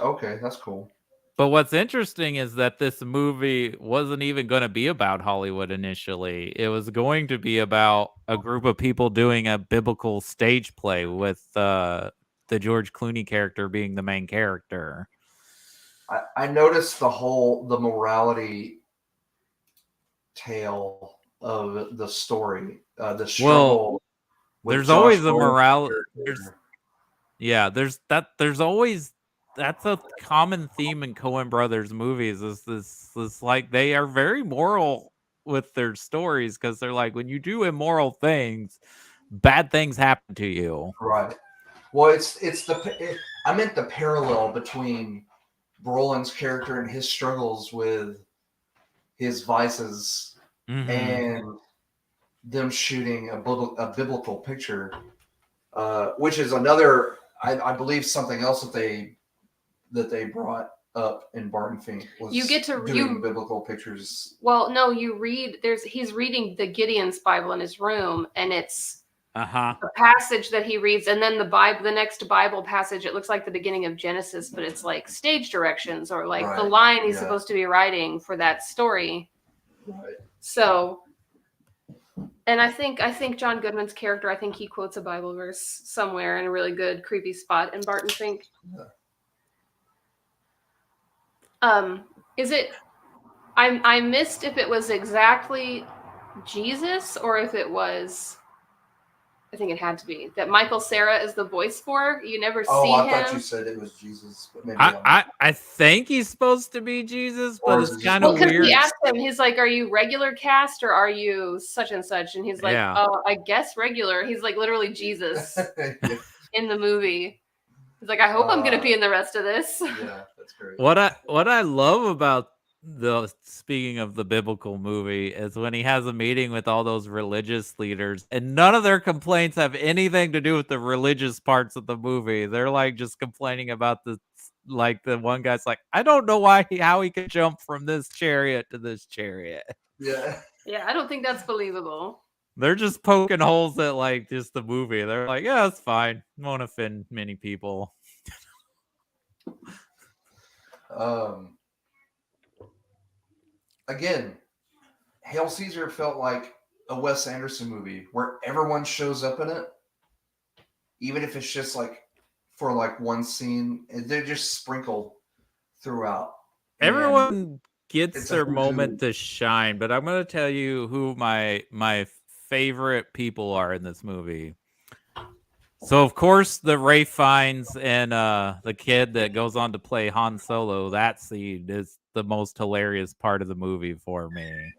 Okay, that's cool. But what's interesting is that this movie wasn't even going to be about Hollywood initially. It was going to be about a group of people doing a biblical stage play with the George Clooney character being the main character. I noticed the morality tale of the story, the struggle. There's always a morality. There's always that's a common theme in Coen Brothers movies. Is this like they are very moral with their stories because they're like when you do immoral things, bad things happen to you. Right. Well, I meant the parallel between Brolin's character and his struggles with his vices and them shooting a biblical picture, which is another, I believe, something else that they brought up in Barton Fink was you get to doing biblical pictures. Well, no, you read. He's reading the Gideon's Bible in his room, and it's a passage that he reads, and then the next Bible passage. It looks like the beginning of Genesis, but it's like stage directions or like the line he's supposed to be writing for that story. Right. So, and I think John Goodman's character, I think he quotes a Bible verse somewhere in a really good creepy spot in Barton Fink. Yeah. Is it? I missed if it was exactly Jesus or if it was. I think it had to be that Michael Cera is the voice for. You never see him. Oh, I thought you said it was Jesus, but maybe I think he's supposed to be Jesus, but it's kind of weird. He asked him, he's like, "Are you regular cast or are you such and such?" And he's like, "Oh, I guess regular." He's like literally Jesus in the movie. He's like, "I hope I'm gonna be in the rest of this." Yeah, that's great. What I love about speaking of the biblical movie is when he has a meeting with all those religious leaders and none of their complaints have anything to do with the religious parts of the movie. They're like just complaining about the one guy's like, I don't know how he could jump from this chariot to this chariot. Yeah. Yeah, I don't think that's believable. They're just poking holes at like just the movie. They're like, yeah, it's fine. Won't offend many people. Again, Hail Caesar felt like a Wes Anderson movie where everyone shows up in it, even if it's just like for like one scene. They're just sprinkled throughout. Everyone gets their moment to shine, but I'm going to tell you who my favorite people are in this movie. So, of course, the Ralph Fiennes and the kid that goes on to play Han Solo, that scene is the most hilarious part of the movie for me.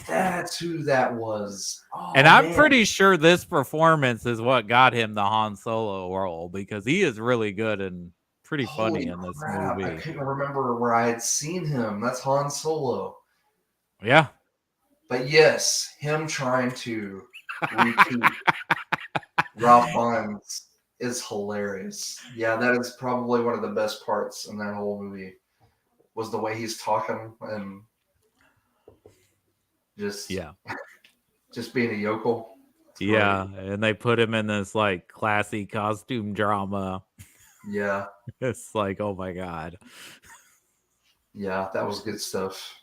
That's who that was. Oh, and I'm pretty sure this performance is what got him the Han Solo role because he is really good and pretty funny in this movie. I couldn't remember where I had seen him. That's Han Solo. Yeah. But yes, him trying to repeat Ralph Fiennes is hilarious. Yeah, that is probably one of the best parts in that whole movie was the way he's talking and just being a yokel. Yeah, and they put him in this like classy costume drama. Yeah. It's like, oh my God. Yeah, that was good stuff.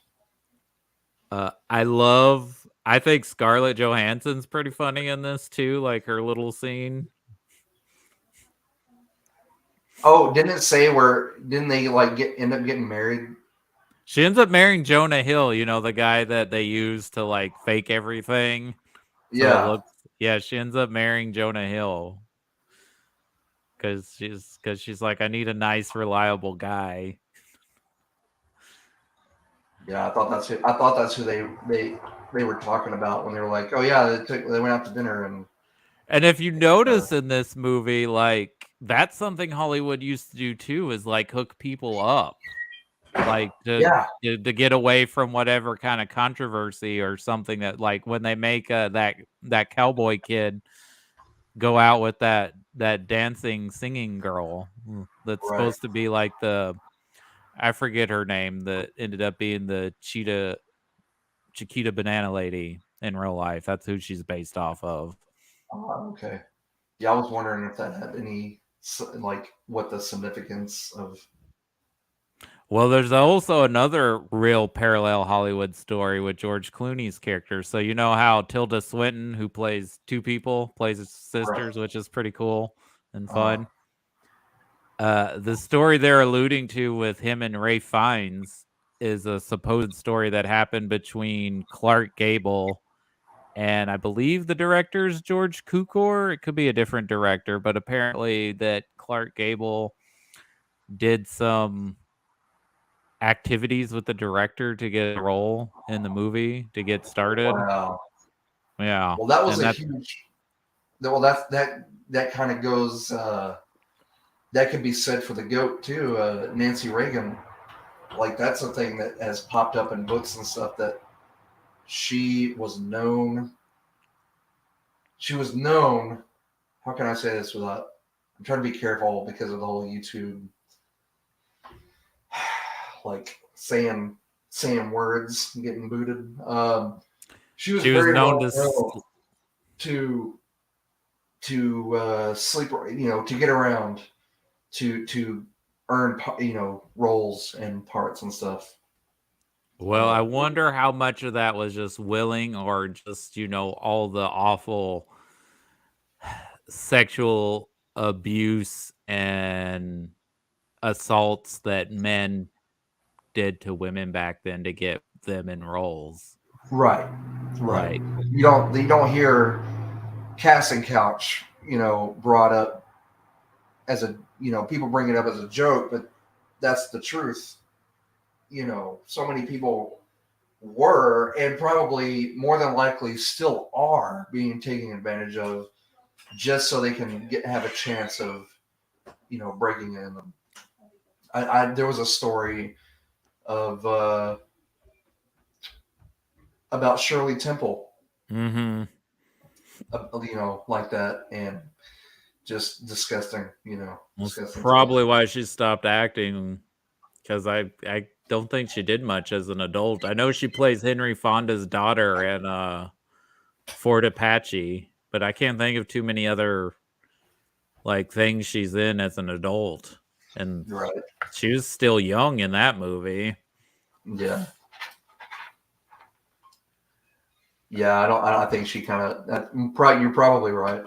I think Scarlett Johansson's pretty funny in this too, like her little scene. Oh, didn't it say didn't they like end up getting married? She ends up marrying Jonah Hill, the guy that they use to like fake everything. Yeah. So she ends up marrying Jonah Hill. Cause she's like, I need a nice, reliable guy. Yeah, I thought that's who they were talking about when they were like, oh yeah, they went out to dinner and if you notice in this movie, like that's something Hollywood used to do too, is like hook people up, like to get away from whatever kind of controversy or something that like when they make that cowboy kid go out with that dancing singing girl that's supposed to be like I forget her name that ended up being the Chiquita Banana Lady in real life. That's who she's based off of. Oh, okay. Yeah, I was wondering if that had any like what the significance of. Well, there's also another real parallel Hollywood story with George Clooney's character. So you know how Tilda Swinton, who plays two people, plays his sisters, which is pretty cool and fun. The story they're alluding to with him and Ralph Fiennes is a supposed story that happened between Clark Gable and I believe the director's George Cukor. It could be a different director, but apparently that Clark Gable did some activities with the director to get a role in the movie to get started. Wow. Yeah. Well, that was a huge. Well, that kind of goes. That could be said for the GOAT too, Nancy Reagan. Like that's a thing that has popped up in books and stuff that she was known. She was known. How can I say this without? I'm trying to be careful because of the whole YouTube, like saying words and getting booted. She was very known well to sleep, to get around, to earn, roles and parts and stuff. Well, I wonder how much of that was just willing or just, all the awful sexual abuse and assaults that men did to women back then to get them in roles. Right. You don't hear casting couch, brought up as a, people bring it up as a joke, but that's the truth. So many people were, and probably more than likely still are, being taken advantage of just so they can have a chance of, breaking in them. There was a story of about Shirley Temple, Mm-hmm. Like that, and just disgusting, disgusting. Probably why she stopped acting, because I don't think she did much as an adult. I know she plays Henry Fonda's daughter in Fort Apache, but I can't think of too many other things she's in as an adult. And she was still young in that movie. Yeah. Yeah, I think she kind of. You're probably right.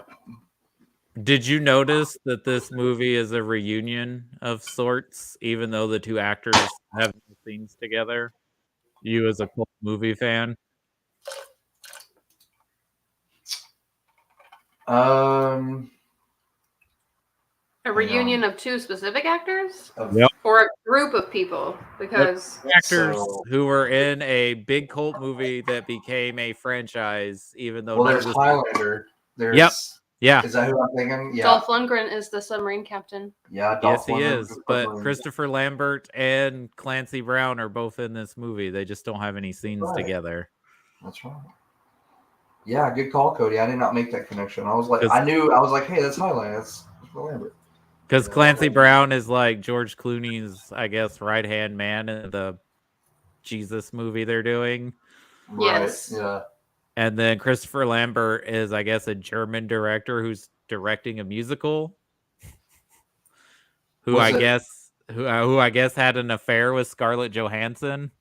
Did you notice that this movie is a reunion of sorts, even though the two actors have no scenes together? You, as a cult movie fan, A reunion of two specific actors? Yep. Or a group of people? Because actors who were in a big cult movie that became a franchise, even though there's Highlander. There's yeah. Is that who I'm thinking? Yeah. Dolph Lundgren is the submarine captain. Yeah, Dolph Lundgren is. But Christopher Lambert and Clancy Brown are both in this movie. They just don't have any scenes together. That's right. Yeah, good call, Cody. I did not make that connection. I was like, hey, that's Highlander. That's Lambert. Because Clancy Brown is like George Clooney's, I guess, right-hand man in the Jesus movie they're doing. Yes. Yeah. And then Christopher Lambert is, I guess, a German director who's directing a musical. Who I guess had an affair with Scarlett Johansson.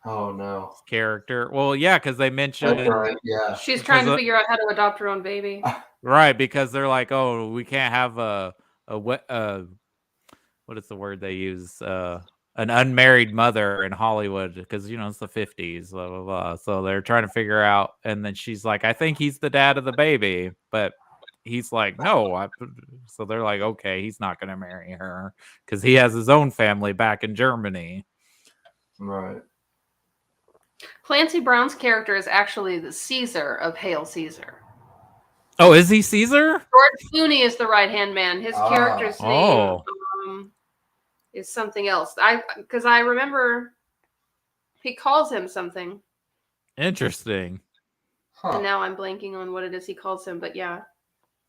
Oh no. Character. Well, yeah, because they mentioned she's trying to figure out how to adopt her own baby. Right, because they're like, oh, we can't have what is the word they use? An unmarried mother in Hollywood because it's the 50s, blah blah blah. So they're trying to figure out, and then she's like, I think he's the dad of the baby, but he's like, no. So they're like, okay, he's not going to marry her because he has his own family back in Germany. Right. Clancy Brown's character is actually the Ceasar of Hail Caesar. Oh, is he Caesar? George Clooney is the right-hand man. His character's name is something else. Because I remember he calls him something. Interesting. And now I'm blanking on what it is he calls him, but yeah.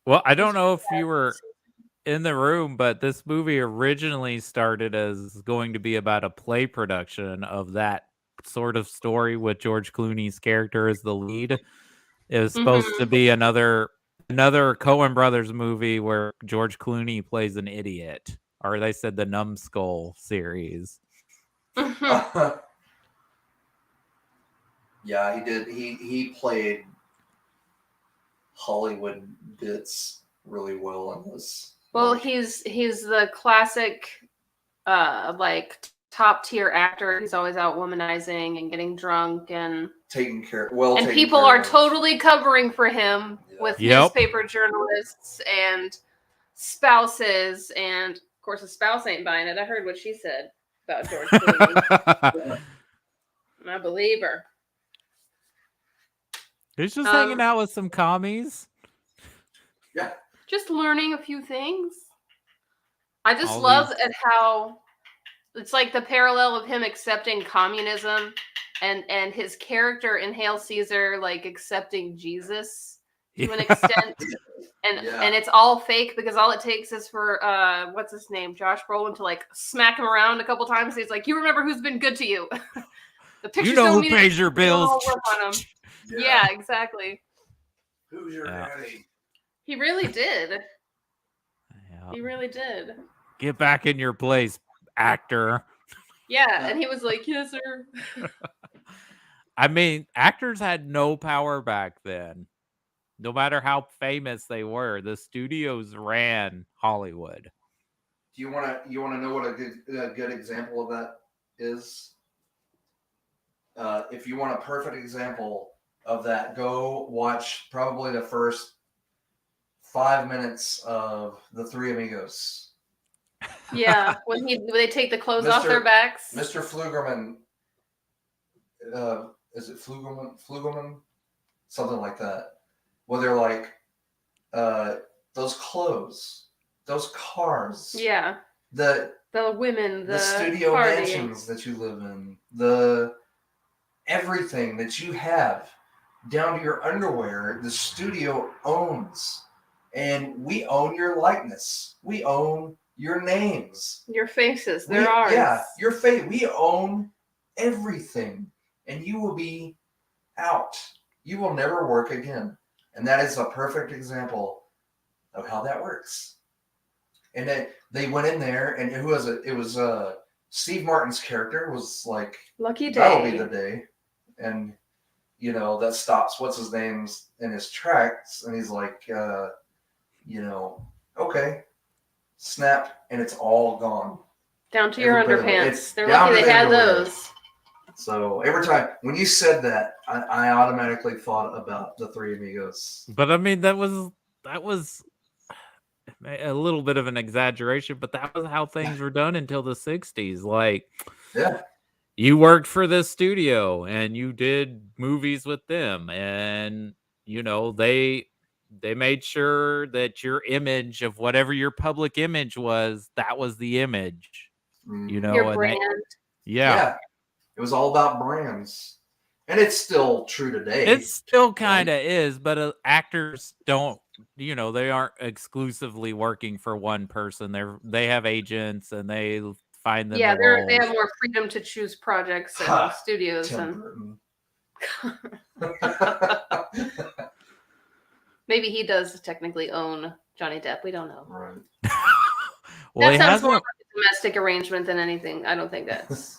Well, I don't know if you were in the room, but this movie originally started as going to be about a play production of that sort of story with George Clooney's character as the lead. It was supposed to be another Coen Brothers movie where George Clooney plays an idiot, or they said the Numbskull series. Yeah, he did. He played Hollywood bits really well in this. Well, he's the classic, top tier actor. He's always out womanizing and getting drunk and taking care. And people are totally covering for him with newspaper journalists and spouses and course, his spouse ain't buying it. I heard what she said about George Clooney. I believe her. He's just hanging out with some commies. Yeah. Just learning a few things. I just love at how it's like the parallel of him accepting communism and his character in Hail Caesar like accepting Jesus to an extent. And it's all fake because all it takes is for what's his name, Josh Brolin, to like smack him around a couple times. He's like, "You remember who's been good to you? The pictures don't mean pays your bills." Work on them. Yeah, exactly. Who's your daddy? He really did. Yeah. He really did. Get back in your place, actor. Yeah, and he was like, "Yes, sir." I mean, actors had no power back then. No matter how famous they were, the studios ran Hollywood. Do you want to know what a good example of that is? If you want a perfect example of that, go watch probably the first 5 minutes of The Three Amigos. Yeah, when they take the clothes off their backs. Mr. Flugerman, is it Flugerman? Something like that. Well, they're like, those clothes, those cars. Yeah. The women, the studio mansions that you live in, the everything that you have, down to your underwear, the studio owns. And we own your likeness. We own your names. Your faces. They're ours. Yeah, your face. We own everything. And you will be out. You will never work again. And that is a perfect example of how that works. And then they went in there, and who was it? It was Steve Martin's character was like, lucky day. That'll be the day. And, you know, that stops what's his name's in his tracks. And he's like, you know, okay, snap, and it's all gone. Down to your underpants. They're lucky they had those. So every time when you said that, I automatically thought about The Three Amigos. But I mean, that was a little bit of an exaggeration, but that was how things were done until the 60s. Like, yeah, you worked for this studio and you did movies with them, and you know they made sure that your image of whatever your public image was, that was the image. You know, your brand. Yeah. It was all about brands. And it's still true today. It still kind of is, but actors don't, you know, they aren't exclusively working for one person. They have agents and they find them. Yeah, they have more freedom to choose projects and studios. Maybe he does technically own Johnny Depp. We don't know. Right. Well, that sounds more like a domestic arrangement than anything. I don't think that's...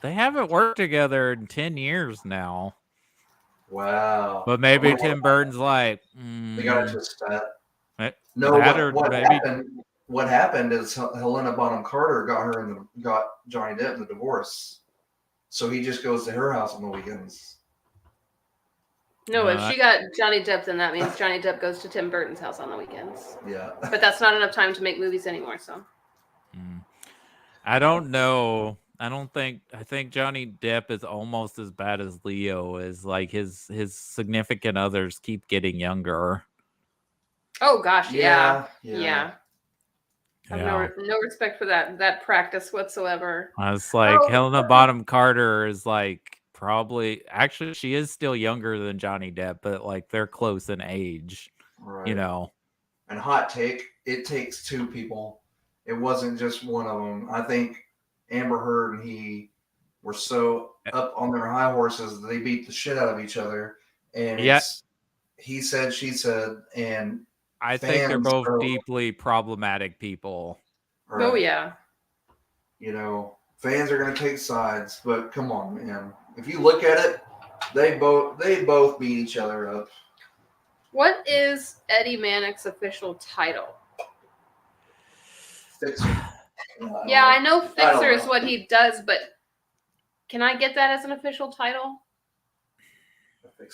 They haven't worked together in 10 years now. Wow. But maybe Tim Burton's like... They got to just that. No, what happened is Helena Bonham Carter got Johnny Depp the divorce. So he just goes to her house on the weekends. No, if she got Johnny Depp, then that means Johnny Depp goes to Tim Burton's house on the weekends. Yeah. But that's not enough time to make movies anymore, so. I don't know. I think Johnny Depp is almost as bad as Leo is. Like his significant others keep getting younger. Oh gosh, yeah. I Yeah. have no respect for that practice whatsoever. I was like, Helena Bonham Carter is like actually she is still younger than Johnny Depp, but like they're close in age. Right. You know. And hot take, it takes two people. It wasn't just one of them. I think Amber Heard and he were so up on their high horses that they beat the shit out of each other. And it's he said, she said, and I think they're both deeply problematic people. Right? Oh yeah. You know, fans are going to take sides, but come on, man. If you look at it, they both beat each other up. What is Eddie Mannix's official title? Fixer. I know Fixer is what he does, but can I get that as an official title?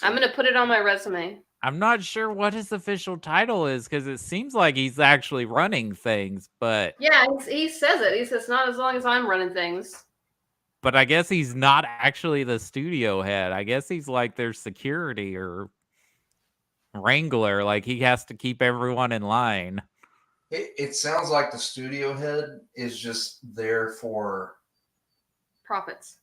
I'm going to put it on my resume. I'm not sure what his official title is because it seems like he's actually running things, but Yeah, he says it. He says, "Not as long as I'm running things." but I guess he's not actually the studio head. I guess he's like their security or wrangler. Like he has to keep everyone in line. It sounds like the studio head is just there for Profits.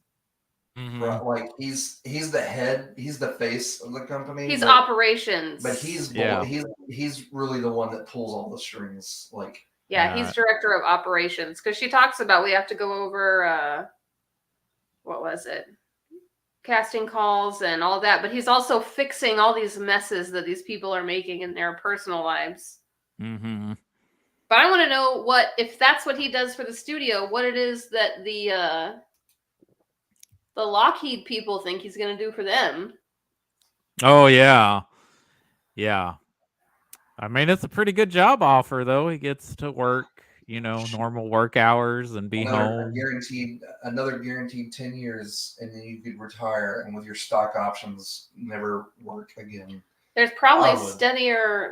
Mhm. like he's the head, he's the face of the company. He's operations. But he's Yeah. he's really the one that pulls all the strings. Like Yeah, he's director of operations because she talks about we have to go over what was it? Casting calls and all that, but he's also fixing all these messes that these people are making in their personal lives. Mm-hmm. But I want to know what, if that's what he does for the studio, what it is that the Lockheed people think he's going to do for them. Oh yeah, yeah. I mean, it's a pretty good job offer though. He gets to work, normal work hours and be home. Another guaranteed 10 years, and then you could retire, and with your stock options, never work again. There's probably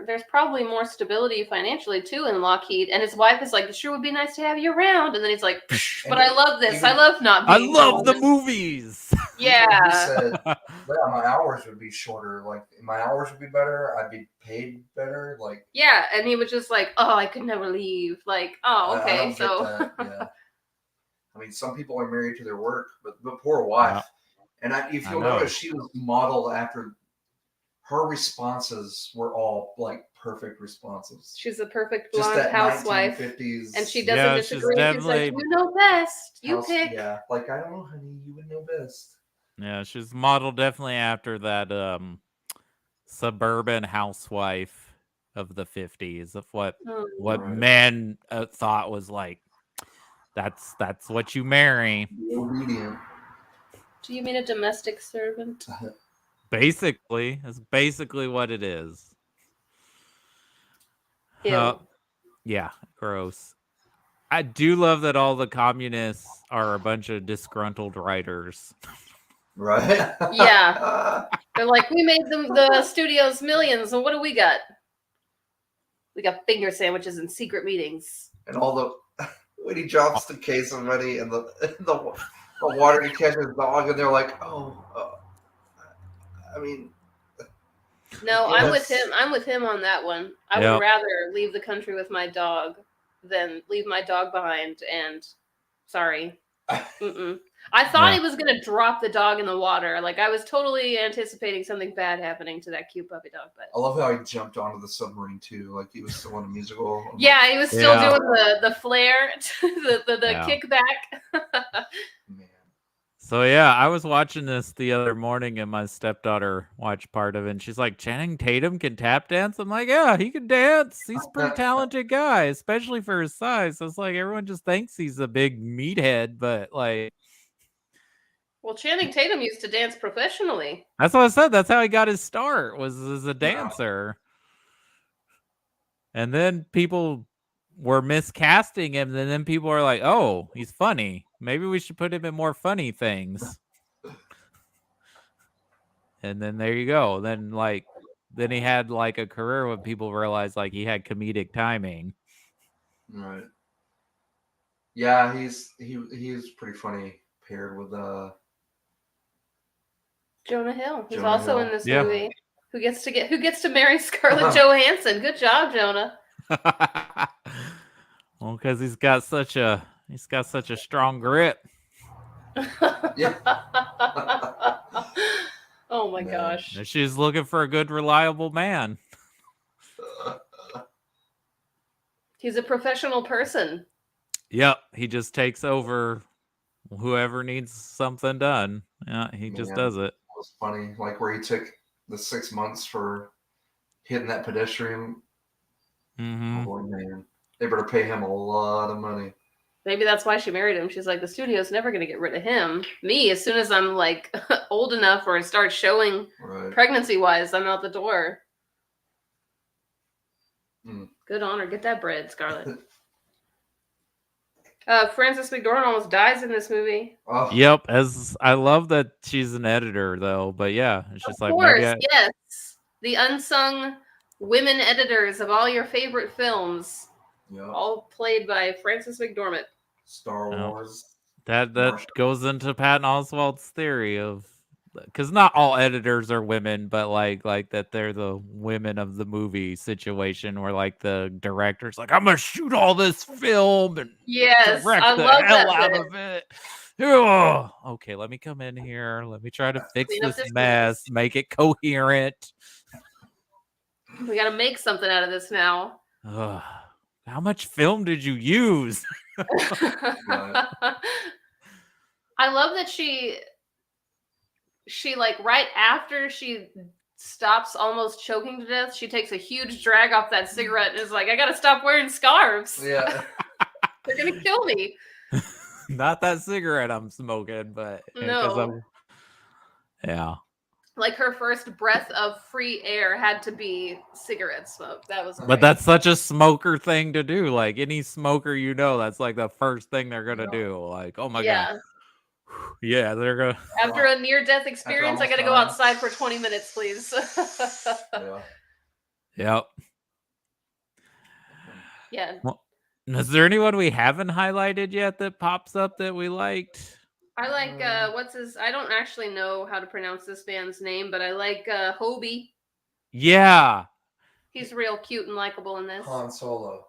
there's probably more stability financially too in Lockheed. And his wife is like, it sure would be nice to have you around. And then he's like, but I love this. I love not being I love the movies. Yeah. He said, yeah, my hours would be shorter. Like, my hours would be better. I'd be paid better. Like, yeah. And he was just like, oh, I could never leave. Like, oh, okay. I don't get that. Yeah. I mean, some people are married to their work, but the poor wife. And if you'll notice, she was modeled after. Her responses were all like perfect responses. She's a perfect blonde housewife, and she doesn't disagree. She's like, "You know best. You pick." Yeah, like I don't know, honey. You would know best. Yeah, she's modeled definitely after that suburban housewife of the 50s of what men thought was like. That's what you marry. Obedient. Do you mean a domestic servant? Basically, that's basically what it is. Yeah, gross. I do love that all the communists are a bunch of disgruntled writers. Right? Yeah. They're like, we made the studios millions, and what do we got? We got finger sandwiches and secret meetings. And all the when he drops the case of money and the water to catch his dog, and they're like, I mean, no, I'm with him. I'm with him on that one. I would rather leave the country with my dog than leave my dog behind. And sorry, I thought he was gonna drop the dog in the water. Like I was totally anticipating something bad happening to that cute puppy dog. But I love how he jumped onto the submarine too, like he was still in a musical. Yeah, he was still doing the flare, the kickback. Man. So yeah, I was watching this the other morning, and my stepdaughter watched part of it, and she's like, "Channing Tatum can tap dance." I'm like, "Yeah, he can dance. He's a pretty talented guy, especially for his size." So it's like everyone just thinks he's a big meathead, but like. Well, Channing Tatum used to dance professionally. That's what I said. That's how he got his start, was as a dancer. And then people were miscasting him, and then people were like, "Oh, he's funny. Maybe we should put him in more funny things." And then there you go. Then he had like a career when people realized like he had comedic timing. Right. Yeah, he's pretty funny paired with Jonah Hill, who's also in this movie. Who gets to marry Scarlett Johansson? Good job, Jonah. Well, because he's got such a strong grip. Oh my gosh. She's looking for a good, reliable man. He's a professional person. Yep, he just takes over whoever needs something done. Yeah, he just does it. It was funny, like where he took the 6 months for hitting that pedestrian. Mm-hmm. Oh man, they better pay him a lot of money. Maybe that's why she married him. She's like, the studio's never going to get rid of him. Me, as soon as I'm like old enough or start showing pregnancy-wise, I'm out the door. Good on her. Get that bread, Scarlett. Frances McDormand almost dies in this movie. Oh. Yep. As I love that she's an editor, though. But yeah, it's just of course, yes. The unsung women editors of all your favorite films, all played by Frances McDormand. Star Wars. That goes into Patton Oswalt's theory of, because not all editors are women, but like that they're the women of the movie situation, where like the director's like, I'm gonna shoot all this film and direct the hell out of it. Oh, okay, let me come in here. Let me try to fix this mess, make it coherent. We gotta make something out of this now. How much film did you use? I love that she like right after she stops almost choking to death, she takes a huge drag off that cigarette and is like, I gotta stop wearing scarves. Yeah. They're gonna kill me. Not that cigarette I'm smoking, but no. Yeah. Like her first breath of free air had to be cigarette smoke. That was great. But that's such a smoker thing to do. Like any smoker, that's like the first thing they're gonna do. Like, oh my god. Yeah, they're gonna. After a near-death experience, I gotta go outside for 20 minutes, please. Yep. Yeah. Well, is there anyone we haven't highlighted yet that pops up that we liked? I like I don't actually know how to pronounce this man's name, but I like Hobie. Yeah. He's real cute and likable in this. Han Solo.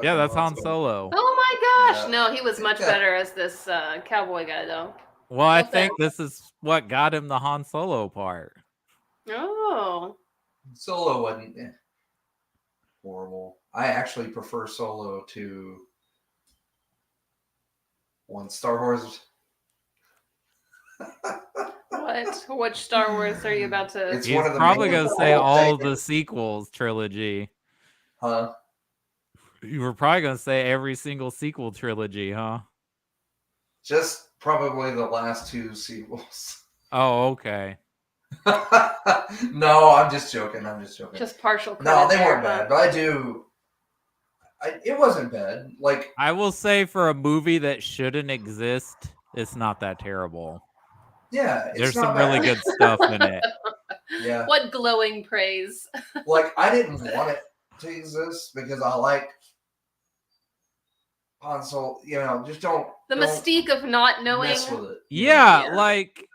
Yeah, that's Han Solo. Oh my gosh! Yeah. No, he was much better as this cowboy guy, though. Well, I think this is what got him the Han Solo part. Oh. Solo wasn't horrible. I actually prefer Solo to Star Wars. Which Star Wars are you about to? It's He's probably gonna say all the sequels trilogy. Huh? You were probably gonna say every single sequel trilogy, huh? Just probably the last two sequels. Oh, okay. No, I'm just joking. Just partial. No, they weren't bad. But it wasn't bad. Like, I will say, for a movie that shouldn't exist, it's not that terrible. Yeah, there's some really good stuff in it. Yeah. What glowing praise! Like, I didn't want it to exist because I like Han Solo. Just don't. The mystique of not knowing. Mess with it. Yeah, like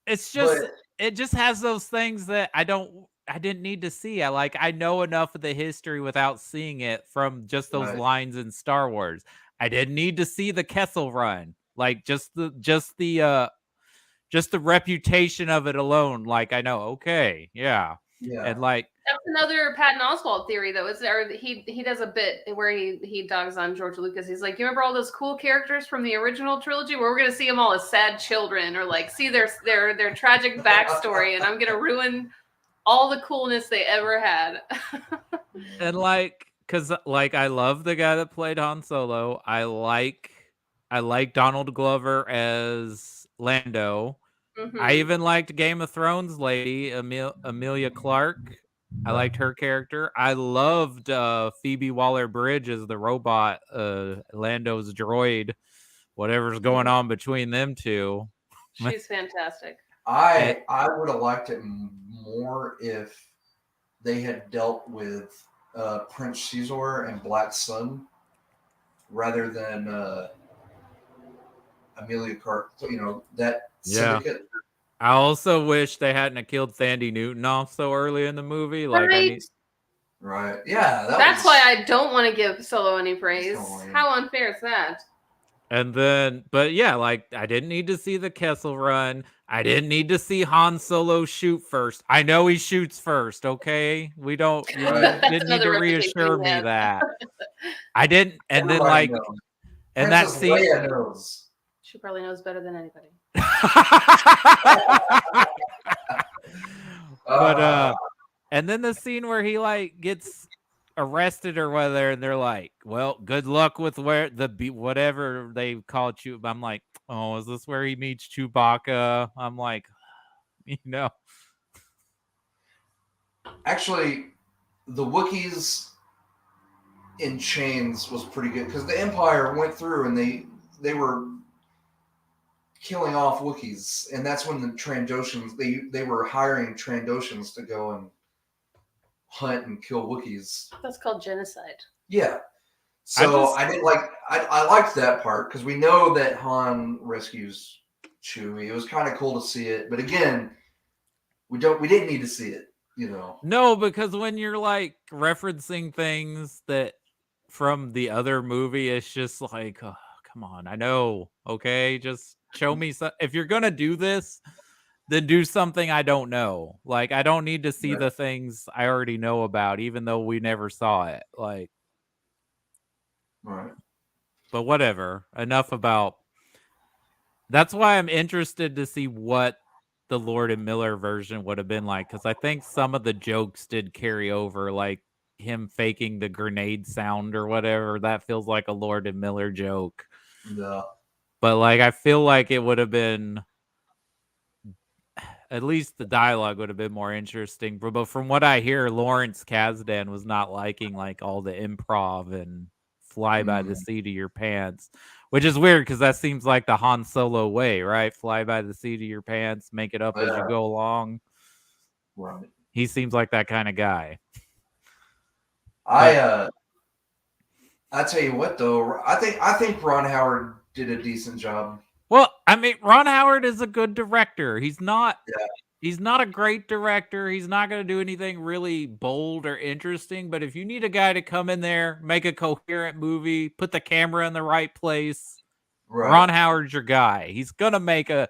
it's just it just has those things that I didn't need to see. I know enough of the history without seeing it from just those lines in Star Wars. I didn't need to see the Kessel Run. Like just the reputation of it alone. Like I know, okay, yeah. And like that's another Patton Oswalt theory, though. Is there he does a bit where he dogs on George Lucas. He's like, you remember all those cool characters from the original trilogy? Where we're gonna see them all as sad children, or like see their tragic backstory, and I'm gonna ruin all the coolness they ever had. And because I love the guy that played Han Solo. I like Donald Glover as Lando. Mm-hmm. I even liked Game of Thrones lady Emilia Clarke. I liked her character. I loved Phoebe Waller-Bridge as the robot, Lando's droid. Whatever's going on between them two, she's fantastic. I would have liked it more if they had dealt with Prince Caesar and Black Sun rather than Emilia Clarke. That syndicate. I also wish they hadn't have killed Thandie Newton off so early in the movie. Right. Yeah. That's why I don't want to give Solo any praise. How unfair is that? And then, but yeah, I didn't need to see the Kessel Run. I didn't need to see Han Solo shoot first. I know he shoots first, okay? You didn't need to reassure me that. I didn't, and then and that scene. She probably knows better than anybody. But and then the scene where he gets arrested or whatever, and they're like, well, good luck with whatever they called you. I'm like, oh, is this where he meets Chewbacca? I'm like, Actually, the Wookiees in chains was pretty good because the Empire went through and they were killing off Wookiees, and that's when the Trandoshans they were hiring Trandoshans to go and hunt and kill Wookiees. That's called genocide. Yeah. So I didn't like. I liked that part because we know that Han rescues Chewie. It was kind of cool to see it, but again, we didn't need to see it. You know. No, because when you're like referencing things that from the other movie, it's just like, oh, come on, I know. Okay, just show me some. If you're gonna do this, then do something I don't know. Like, I don't need to see the things I already know about, even though we never saw it. Like, right. But whatever. Enough about. That's why I'm interested to see what the Lord and Miller version would have been like, because I think some of the jokes did carry over, like him faking the grenade sound or whatever. That feels like a Lord and Miller joke. Yeah. But like, I feel like it would have been, at least the dialogue would have been more interesting. But from what I hear, Lawrence Kasdan was not liking like all the improv and fly by the seat of your pants, which is weird because that seems like the Han Solo way, right? Fly by the seat of your pants, make it up as you go along. Right. He seems like that kind of guy. I tell you what though, I think Ron Howard did a decent job. Well, I mean, Ron Howard is a good director. He's not a great director. He's not going to do anything really bold or interesting. But if you need a guy to come in there, make a coherent movie, put the camera in the right place, Ron Howard's your guy. He's gonna make a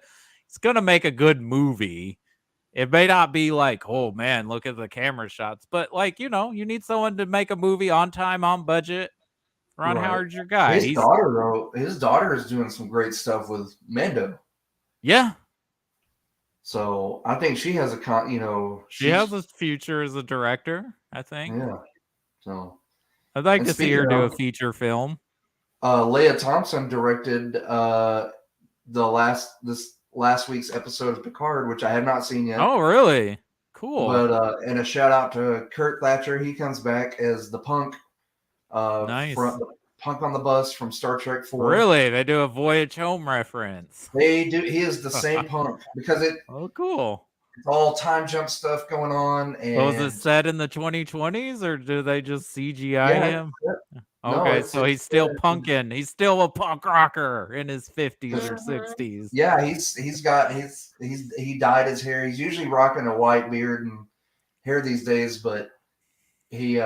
good movie. It may not be like, oh man, look at the camera shots, but like, you need someone to make a movie on time, on budget. Ron Howard's your guy. His daughter is doing some great stuff with Mando. Yeah. So I think she has she has a future as a director, I think. Yeah. So I'd like to see her do a feature film. Leia Thompson directed this last week's episode of Picard, which I have not seen yet. Oh, really? Cool. But and a shout out to Kurt Thatcher. He comes back as the punk. Nice. Punk on the bus from Star Trek 4. Really? They do a Voyage Home reference. They do. He is the same punk because Oh, cool. It's all time jump stuff going on. And was it set in the 2020s or do they just CGI him? Okay, so he's still punking. He's still a punk rocker in his 50s or 60s. Yeah, he dyed his hair. He's usually rocking a white beard and hair these days, but he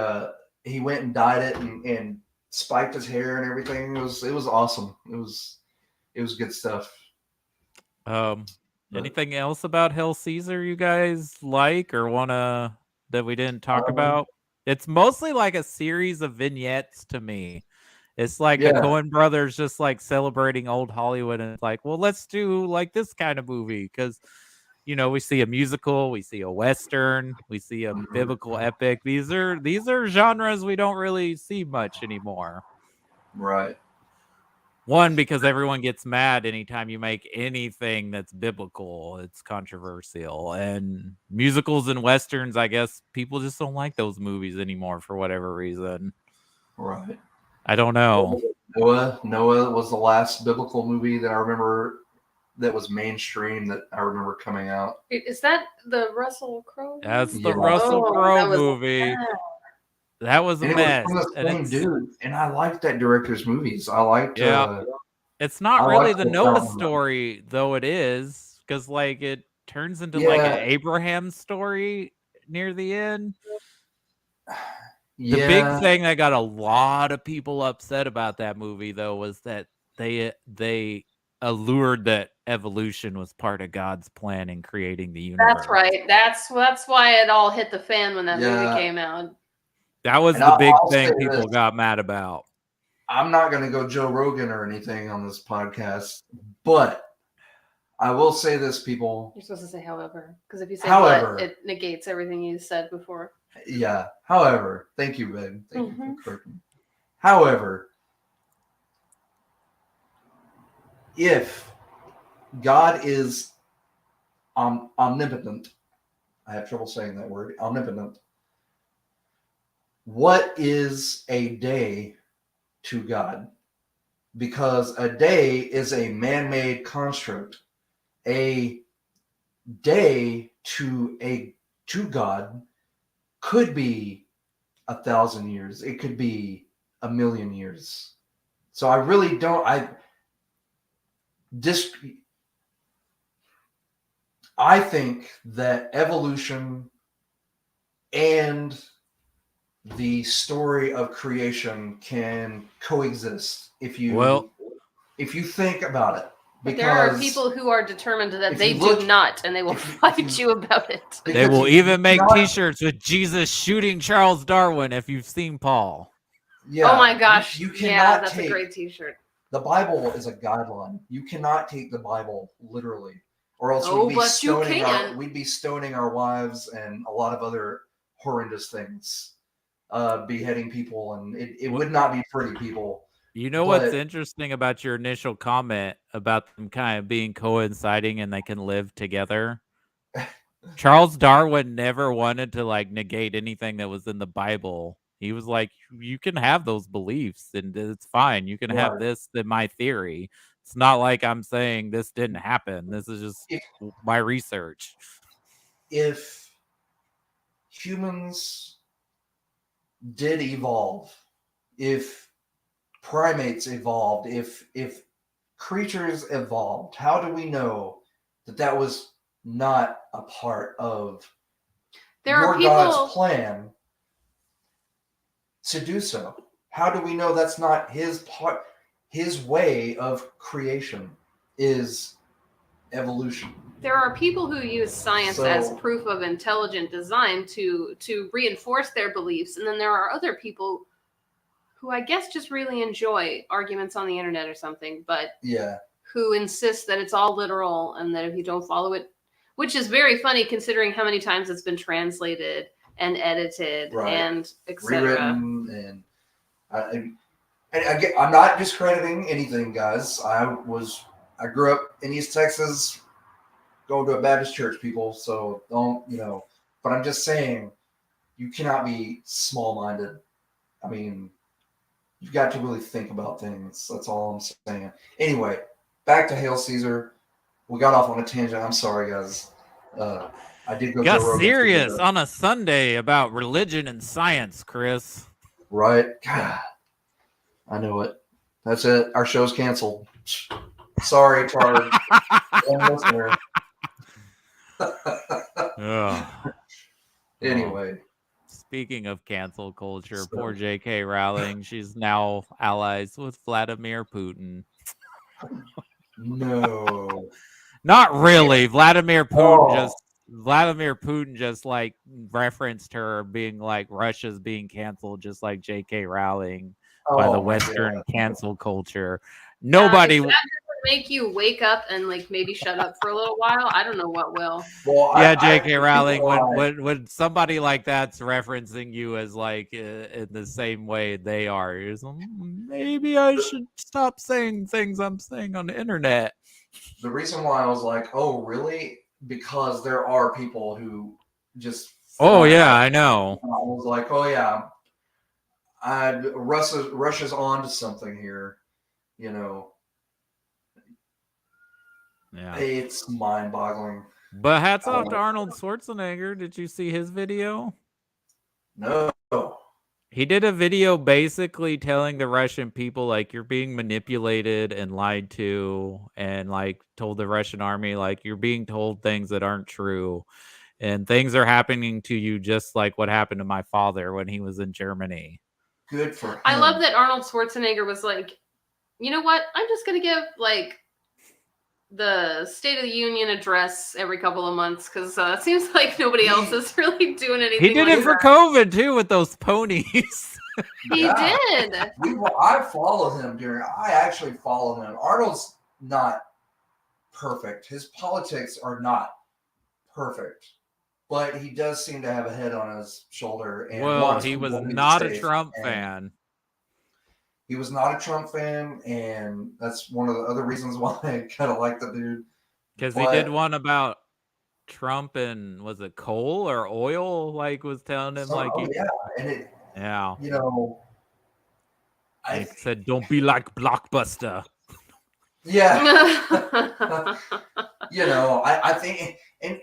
went and dyed it and spiked his hair and everything. It was awesome. It was good stuff. Anything else about Hell Caesar you guys like or wanna that we didn't talk about? It's mostly like a series of vignettes to me. It's like the Coen Brothers just like celebrating old Hollywood, and it's like, well, let's do like this kind of movie because we see a musical, we see a Western, we see a biblical epic. These are genres we don't really see much anymore. Right. One, because everyone gets mad anytime you make anything that's biblical. It's controversial. And musicals and Westerns, I guess people just don't like those movies anymore for whatever reason. Right. I don't know. Noah was the last biblical movie that I remember that was mainstream that I remember coming out. Is that the Russell Crowe? That's the Russell Crowe movie. That was a mess. And I liked that director's movies. I liked. It's not really the Noah story, though. It is because like it turns into like an Abraham story near the end. The big thing that got a lot of people upset about that movie, though, was that they allured that evolution was part of God's plan in creating the universe. That's right. That's why it all hit the fan when that movie came out. That was the big thing people got mad about. I'm not going to go Joe Rogan or anything on this podcast, but I will say this, people. You're supposed to say however, because if you say but, it negates everything you said before. Yeah. However, thank you, Ben. Thank you for correcting. However, if God is omnipotent, I have trouble saying that word, omnipotent. What is a day to God? because a day is a man-made construct. A day to God could be 1,000 years. It could be 1,000,000 years. So I really don't. I think that evolution and the story of creation can coexist if you think about it. But there are people who are determined that they do not, and they will fight you about it. They will even make T-shirts with Jesus shooting Charles Darwin if you've seen Paul. Yeah. Oh my gosh. You cannot that's a great T-shirt. The Bible is a guideline. You cannot take the Bible literally, or else we'd be stoning our wives and a lot of other horrendous things, beheading people, and it would not be pretty, people. You know what's interesting about your initial comment about them kind of being coinciding and they can live together? Charles Darwin never wanted to like negate anything that was in the Bible. He was like, you can have those beliefs and it's fine. You can have this in my theory. It's not like I'm saying this didn't happen. This is just my research. If humans did evolve, if primates evolved, if creatures evolved, how do we know that was not a part of God's plan to do so? How do we know that's not his part? His way of creation is evolution. There are people who use science as proof of intelligent design to reinforce their beliefs, and then there are other people who I guess just really enjoy arguments on the internet or something, but who insist that it's all literal and that if you don't follow it, which is very funny considering how many times it's been translated and edited and etc. Rewritten, and I'm not discrediting anything, guys. I grew up in East Texas, going to a Baptist church, people. So don't, but I'm just saying, you cannot be small-minded. I mean, you've got to really think about things. That's all I'm saying. Anyway, back to Hail Caesar. We got off on a tangent. I'm sorry, guys. I did go. Got serious on a Sunday about religion and science, Chris. Right? God, I know it. That's it. Our show's canceled. Sorry to our one listener. Anyway. Speaking of cancel culture, poor J.K. Rowling, she's now allies with Vladimir Putin. No. Not really. Vladimir Putin just like referenced her being like Russia's being canceled just like J.K. Rowling by the Western cancel culture. Nobody make you wake up and like maybe shut up for a little while. I don't know what will. Well, J.K. Rowling, when somebody like that's referencing you as like in the same way they are, maybe I should stop saying things I'm saying on the internet. The reason why I was like, oh, really? Because there are people who just. Oh yeah, I know. I was like, oh yeah, Russia's on to something here, Yeah, it's mind-boggling. But hats off to Arnold Schwarzenegger. Did you see his video? No. He did a video basically telling the Russian people, like, you're being manipulated and lied to, and, like, told the Russian army, like, you're being told things that aren't true, and things are happening to you just like what happened to my father when he was in Germany. Good for him. I love that Arnold Schwarzenegger was like, you know what? I'm just going to give, like, the State of the Union address every couple of months because it seems like nobody else is really doing anything. He did it for COVID too with those ponies. He did. I followed him I actually followed him. Arnold's not perfect. His politics are not perfect, but he does seem to have a head on his shoulder. And he was not a Trump fan. He was not a Trump fan, and that's one of the other reasons why I kind of like the dude. Because he did one about Trump and was it coal or oil? Like was telling him He said, "Don't be like Blockbuster." Yeah. I think, and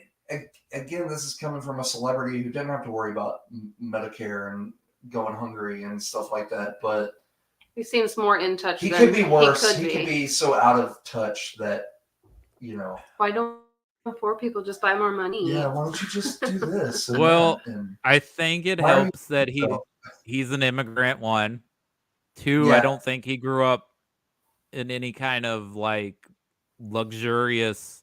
again, this is coming from a celebrity who didn't have to worry about Medicare and going hungry and stuff like that. But he seems more in touch. He could be worse. He could be so out of touch that, Why don't poor people just buy more money? Yeah, why don't you just do this? Well, I think it helps that he's an immigrant, one. Two, I don't think he grew up in any kind of like luxurious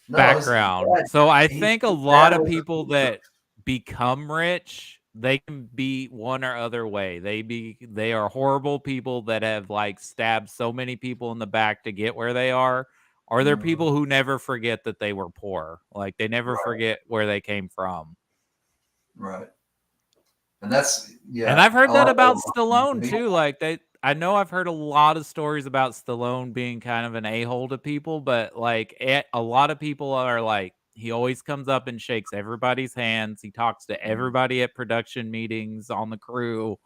background. So I think a lot of people that become rich, they can be one or other way. They are horrible people that have like stabbed so many people in the back to get where they are. Or they're people who never forget that they were poor. Like they never forget where they came from. Right. And that's And I've heard that about Stallone too. Like I know I've heard a lot of stories about Stallone being kind of an a-hole to people, but like a lot of people are like, he always comes up and shakes everybody's hands. He talks to everybody at production meetings on the crew.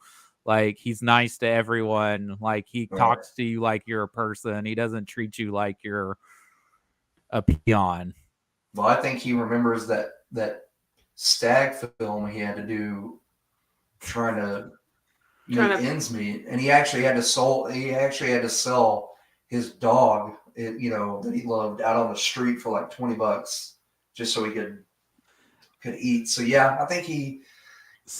Like he's nice to everyone. Like he talks to you like you're a person. He doesn't treat you like you're a peon. Well, I think he remembers that stag film he had to do trying to make ends meet, and he actually had to sell his dog, that he loved, out on the street for like $20 just so he could eat. So yeah, I think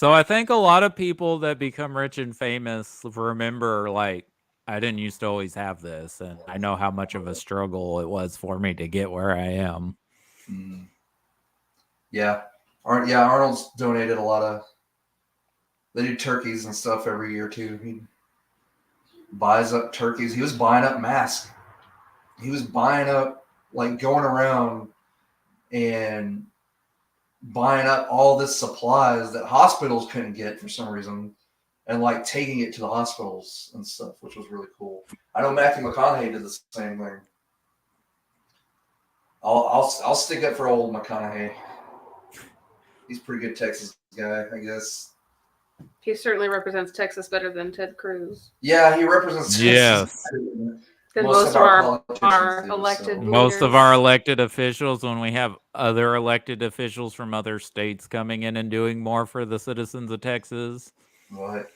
I think a lot of people that become rich and famous remember, like, I didn't used to always have this, and I know how much of a struggle it was for me to get where I am. Yeah. Arnold's donated a lot of. They do turkeys and stuff every year too. He buys up turkeys. He was buying up masks. He was buying up, like, going around and buying up all this supplies that hospitals couldn't get for some reason, and like taking it to the hospitals and stuff, which was really cool. I know Matthew McConaughey did the same thing. I'll stick up for old McConaughey. He's a pretty good Texas guy, I guess. He certainly represents Texas better than Ted Cruz. Yeah, he represents Texas. Yes. Than most of our elected leaders. Most of our elected officials, when we have other elected officials from other states coming in and doing more for the citizens of Texas. What?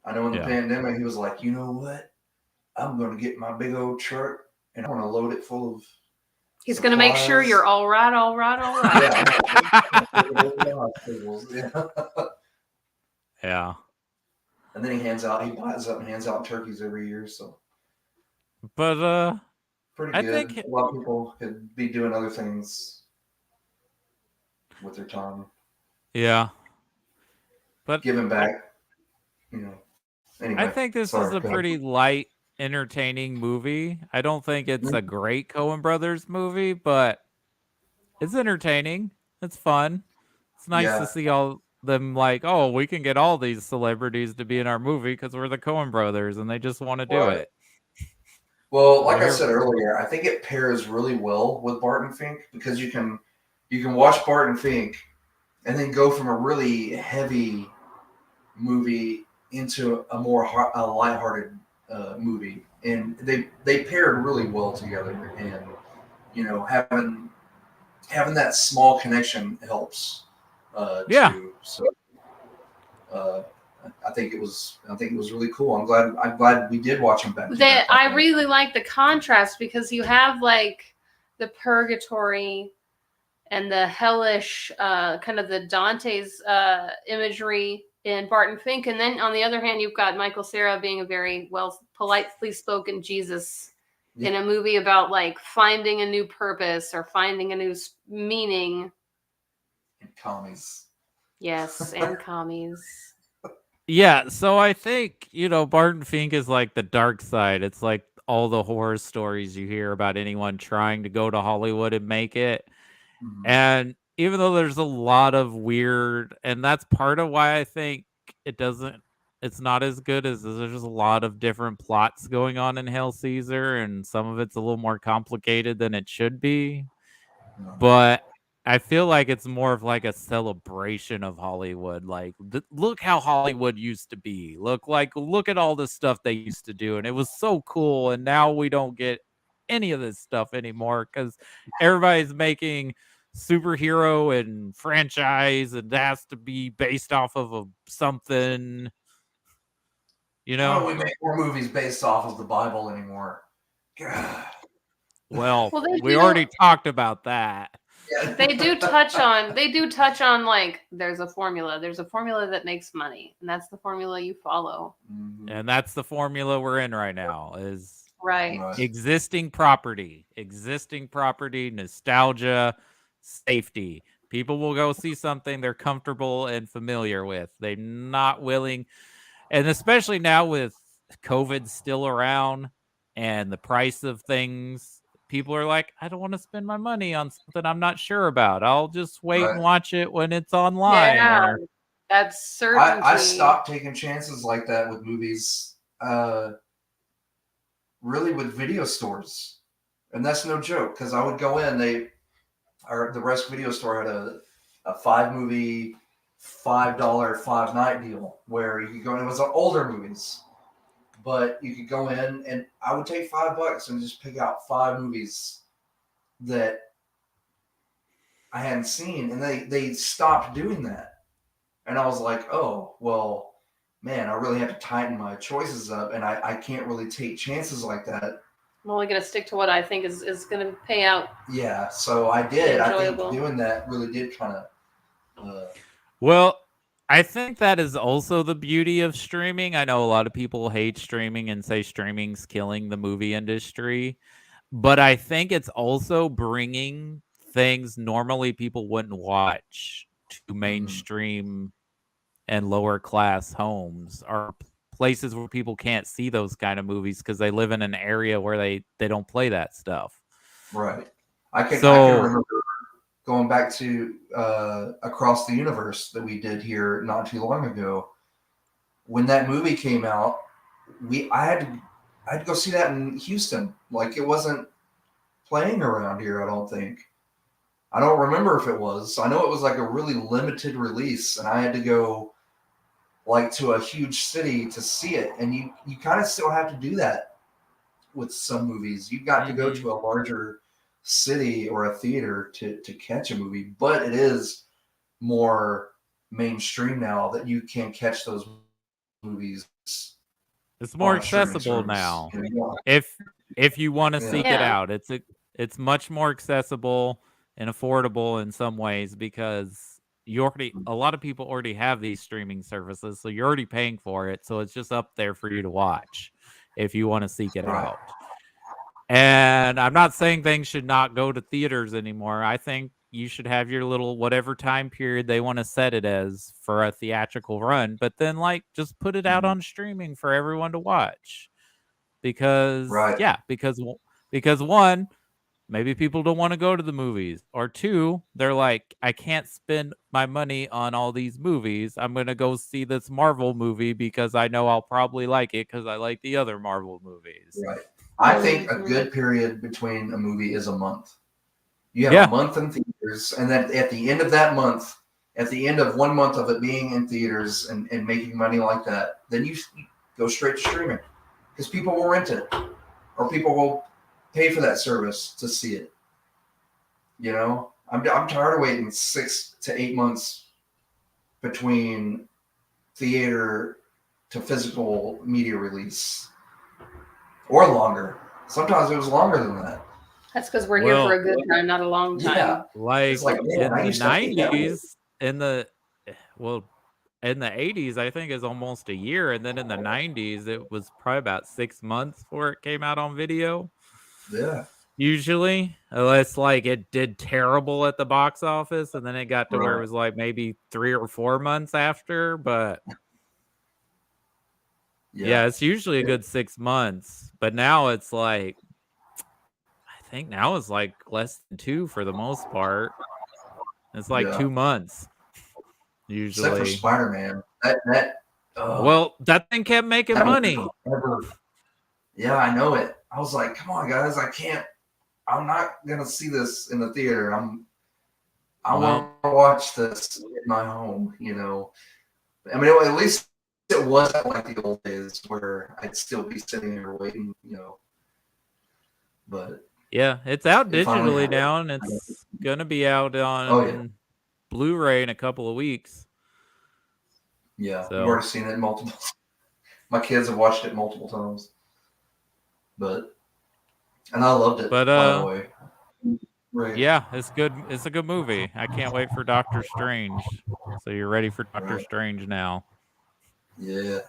I know in the pandemic, he was like, you know what? I'm going to get my big old truck and I'm going to load it full of He's going to make sure you're all right. Yeah. And then he buys up and hands out turkeys every year. So, but pretty good. I think a lot of people could be doing other things with their time. Yeah, but giving back. Anyway, I think this is a pretty light, entertaining movie. I don't think it's a great Coen Brothers movie, but it's entertaining. It's fun. It's nice to see all them like, oh, we can get all these celebrities to be in our movie because we're the Coen Brothers and they just want to do it. Well, like I said earlier, I think it pairs really well with Barton Fink because you can watch Barton Fink and then go from a really heavy movie into a more lighthearted movie, and they paired really well together. And having that small connection helps. Too. So I think it was really cool. I'm glad we did watch them back. I really like the contrast because you have like the purgatory and the hellish kind of the Dante's imagery in Barton Fink, and then on the other hand, you've got Michael Cera being a very politely spoken Jesus in a movie about like finding a new purpose or finding a new meaning. And commies. Yes, and commies. Yeah, so I think, Barton Fink is like the dark side. It's like all the horror stories you hear about anyone trying to go to Hollywood and make it. Mm-hmm. And even though there's a lot of weird, and that's part of why I think it's not as good as there's just a lot of different plots going on in Hail Caesar, and some of it's a little more complicated than it should be. Mm-hmm. But I feel like it's more of like a celebration of Hollywood. Like, look how Hollywood used to be. Look at all the stuff they used to do, and it was so cool. And now we don't get any of this stuff anymore because everybody's making superhero and franchise, and it has to be based off of something. You Why don't know, we make more movies based off of the Bible anymore? God. well, they we do. already talked about that. Yeah. They do touch on like there's a formula that makes money, and that's the formula you follow. Mhm. And that's the formula we're in right now is Right. existing property, nostalgia, safety. People will go see something they're comfortable and familiar with. They're not willing, and especially now with COVID still around and the price of things, people are like, I don't want to spend my money on something I'm not sure about. I'll just wait and Right. watch it when it's online. Yeah, Or that's certainty. I stopped taking chances like that with movies, really with video stores. And that's no joke because I would go in, the Rest Video Store had a 5-movie, $5 5-night deal where you could go in. It was older movies, but you could go in and I would take $5 and just pick out 5 movies that I hadn't seen, and they stopped doing that. And I was like, oh, well, man, I really have to tighten my choices up, and I can't really take chances like that. I'm only going to stick to what I think is going to pay out. Yeah, so I did. Enjoyable. I think doing that really did kind of. Well, I think that is also the beauty of streaming. I know a lot of people hate streaming and say streaming's killing the movie industry, but I think it's also bringing things normally people wouldn't watch to mainstream and lower class homes or places where people can't see those kind of movies because they live in an area where they don't play that stuff. Right. I can remember going back to Across the Universe that we did here not too long ago. When that movie came out, I had to go see that in Houston. Like, it wasn't playing around here, I don't think. I don't remember if it was. I know it was like a really limited release, and I had to go like to a huge city to see it. And you kind of still have to do that with some movies. You've got to go to a larger city or a theater to catch a movie, but it is more mainstream now that you can catch those movies. It's more accessible now. If you want to seek it out, it's much more accessible and affordable in some ways because a lot of people already have these streaming services, so you're already paying for it, so it's just up there for you to watch if you want to seek it out. And I'm not saying things should not go to theaters anymore. I think you should have your little whatever time period they want to set it as for a theatrical run, but then just put it out on streaming for everyone to watch. Because because one, maybe people don't want to go to the movies, or two, they're like, I can't spend my money on all these movies. I'm going to go see this Marvel movie because I know I'll probably like it because I like the other Marvel movies. Right. I think a good period between a movie is a month. You have a month in theaters, and then at the end of that month, at the end of 1 month of it being in theaters and making money like that, then you go straight to streaming because people will rent it or people will pay for that service to see it. You know, I'm tired of waiting 6 to 8 months between theater to physical media release, or longer. Sometimes it was longer than that. That's because we're here for a good time, not a long time. Yeah, in the 90s, in the 80s, I think is almost a year, and then in the 90s, it was probably about 6 months before it came out on video. Yeah. Usually, unless it did terrible at the box office, and then it got to where it was maybe 3 or 4 months after. But yeah, it's usually a good 6 months. But now it's I think now it's less than 2 for the most part. It's 2 months usually. Except for Spider-Man. That thing kept making money. Yeah, I know it. I was like, come on, guys, I'm not gonna see this in the theater. I Well, want to watch this in my home. I mean, at least it wasn't like the old days where I'd still be sitting there waiting. But yeah, it's out it finally digitally happened. now, and it's gonna be out Oh yeah, on Blu-ray in a couple of weeks. yeah. We've So, already seen it multiple. My kids have watched it multiple times, and I loved it. but By the way, right, yeah, it's good. It's a good movie. I can't wait for Doctor Strange. So you're ready for Doctor right, Strange now? yeah.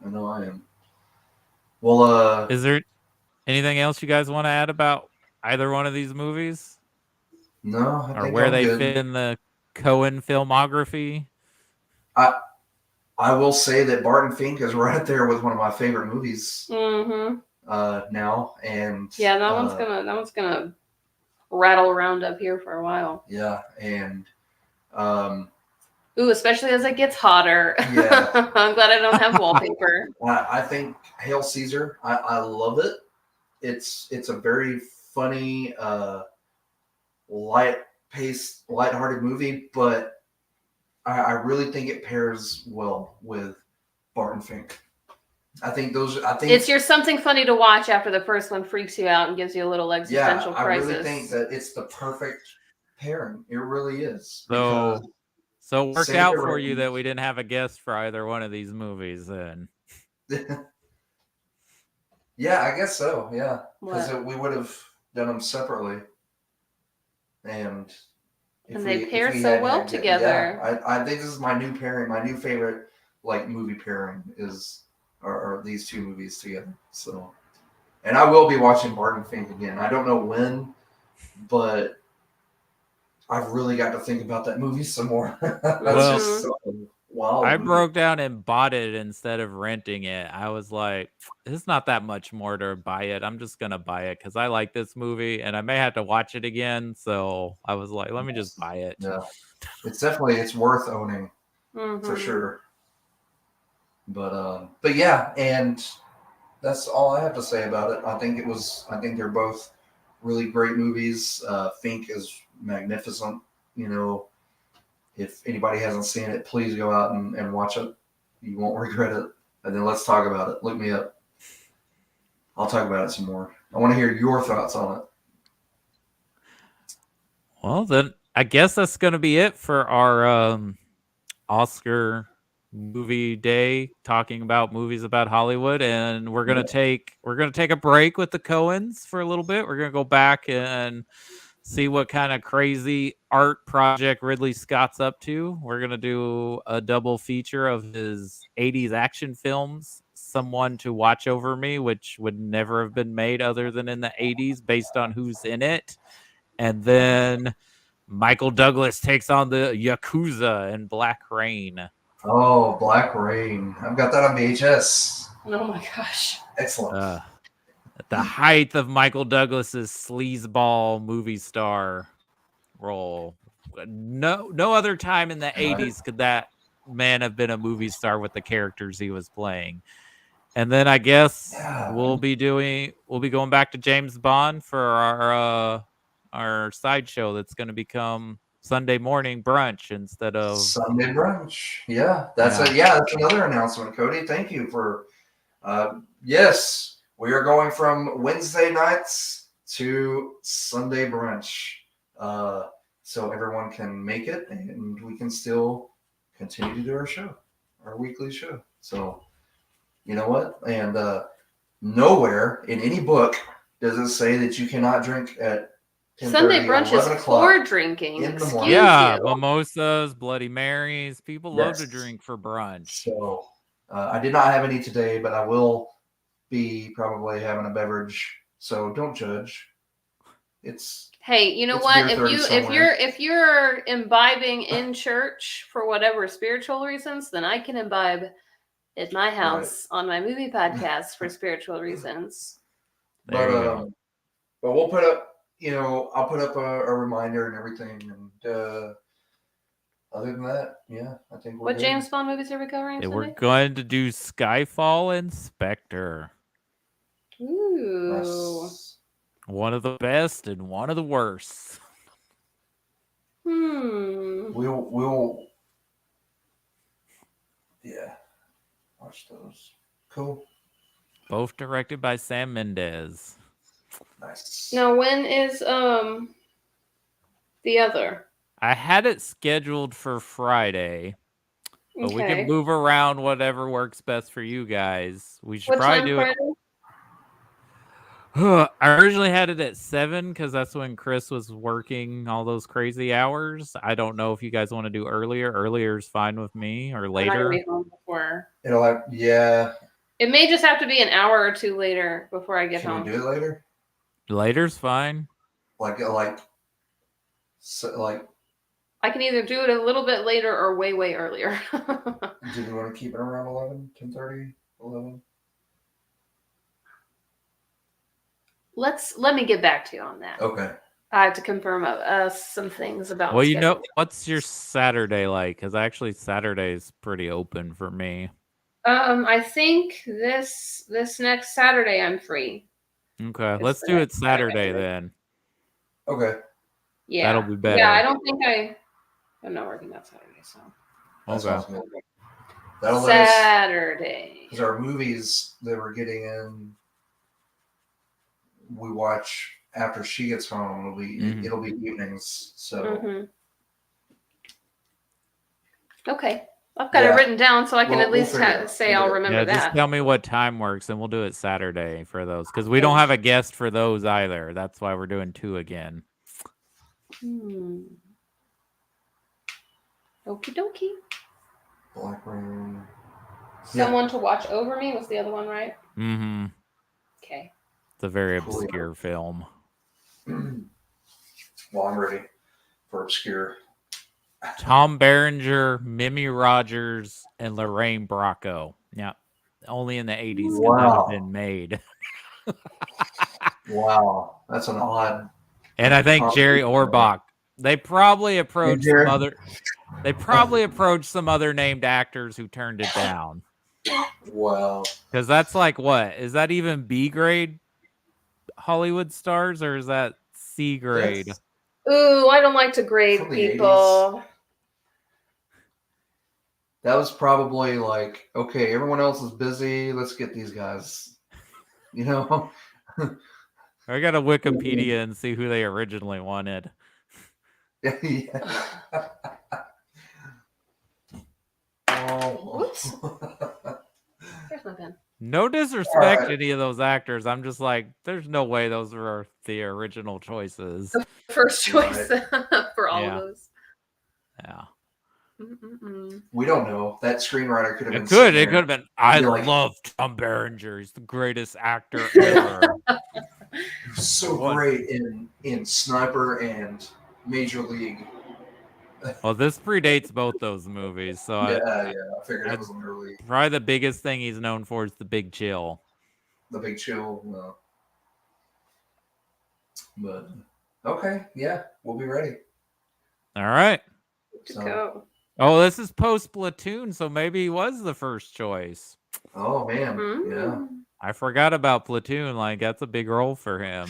I know I am. Well, Is there anything else you guys want to add about either one of these movies no, I or think where I'm they good. fit in the Coen filmography? I I will say that Barton Fink is right there with one of my favorite movies Mm-hmm. now, and Yeah, that one's gonna rattle around up here for a while. yeah, and um, Ooh, especially as it gets hotter. Yeah. I'm glad I don't have wallpaper. I think Hail Caesar. I love it. It's a very funny, light-paced, light-hearted movie, but I really think it pairs well with Barton Fink. I think It's your something funny to watch after the first one freaks you out and gives you a little existential I crisis. really think that it's the perfect pairing. It really is. So, Because so it worked same out for you direction. that we didn't have a guest for either one of these movies then. Yeah, I guess so. Yeah, because What? we would have done them separately, and if And they we pair if we so had well had together. I think this is my new pairing. My new favorite like movie pairing are these two movies together. So, and I will be watching Barton Fink again. I don't know when, but I've really got to think about that movie some more. That's Well, just so wild I movie. broke down and bought it instead of renting it. I was like, it's not that much more to buy it. I'm just going to buy it because I like this movie and I may have to watch it again. So I was like, let me just buy it. Yeah, it's worth owning for Mm-hmm. sure. But yeah, and that's all I have to say about it. I think they're both really great movies. Fink is magnificent. If anybody hasn't seen it, please go out and watch it. You won't regret it. And then let's talk about it. Look me up. I'll talk about it some more. I want to hear your thoughts on it. Well, then I guess that's going to be it for our Oscar movie day, talking about movies about Hollywood. And we're going to take a break with the Coens for a little bit. We're going to go back and see what kind of crazy art project Ridley Scott's up to. We're going to do a double feature of his 80s action films, Someone to Watch Over Me, which would never have been made other than in the 80s based on who's in it. And then Michael Douglas takes on the Yakuza in Black Rain. Oh, Black Rain. I've got that on VHS. Oh my gosh. Excellent. At the height of Michael Douglas's sleazeball movie star role. No other time in the 80s could that man have been a movie star with the characters he was playing. And then I guess we'll be going back to James Bond for our sideshow that's going to become Sunday morning brunch instead of Sunday brunch. Yeah, that's another announcement, Cody. Thank you for yes, we are going from Wednesday nights to Sunday brunch. So everyone can make it and we can still continue to do our show, our weekly show. So you know what? And nowhere in any book does it say that you cannot drink at Sunday brunch is for drinking. Excuse you. Mimosas, Bloody Marys. People love to drink for brunch. So I did not have any today, but I will be probably having a beverage. So don't judge. Hey, you know what? If you're imbibing in church for whatever spiritual reasons, then I can imbibe at my house on my movie podcast for spiritual reasons. There you go. But we'll put up, I'll put up a reminder and everything. And other than that, yeah, I think we're What good. James Bond movies are we covering today? We're going to do Skyfall and Spectre. Ooh. Nice. One of the best and one of the worst. We'll yeah, watch those. Cool. Both directed by Sam Mendes. Nice. Now, when is the other? I had it scheduled for Friday, but we can move around whatever works best for you guys. We should probably do it. I originally had it at 7 because that's when Chris was working all those crazy hours. I don't know if you guys want to do earlier. Earlier is fine with me, or later. I'm not gonna be home before. Yeah. It may just have to be an hour or two later before I get home. Can we do it later? Later's fine. Like. I can either do it a little bit later or way, way earlier. Do you want to keep it around 11, 10:30, 11? Let me get back to you on that. Okay. I have to confirm some things about. Well, you know, what's your Saturday like? Because actually, Saturday is pretty open for me. I think this next Saturday I'm free. Okay, let's do it Saturday then. Okay. Yeah, that'll be better. Yeah, I don't think I'm not working that Saturday, so. Okay. That'll Saturday. Because our movies that we're getting in, we watch after she gets home. It'll be evenings. So. Okay. I've got it written down so I can at least say I'll remember that. Just tell me what time works and we'll do it Saturday for those. Because we don't have a guest for those either. That's why we're doing 2 again. Okie dokie. Black Rain. Someone to Watch Over Me was the other one, right? Mm-hmm. Okay. It's a very obscure film. Well, I'm ready for obscure. Tom Berenger, Mimi Rogers, and Lorraine Bracco. Yeah, only in the 80s could that have been made. Wow, that's an odd. And I think Jerry Orbach. They probably approached some other. They probably approached some other named actors who turned it down. Wow. Because that's like what? Is that even B grade Hollywood stars, or is that C grade? Ooh, I don't like to grade people. 80s. That was probably like, okay, everyone else is busy. Let's get these guys. You know? I got to Wikipedia and see who they originally wanted. Yeah. Whoops. Here's my pen. No disrespect to any of those actors. I'm just like, there's no way those were the original choices. The first choice for all of those. Yeah. We don't know. That screenwriter could have been. It could have been. I love Tom Berenger. He's the greatest actor ever. So great in Sniper and Major League. Well, this predates both those movies, so I figured it was an early. Probably the biggest thing he's known for is The Big Chill. The Big Chill, no. But okay, yeah, we'll be ready. All right. To go. Oh, this is post Platoon, so maybe he was the first choice. Oh man, yeah. I forgot about Platoon. Like that's a big role for him.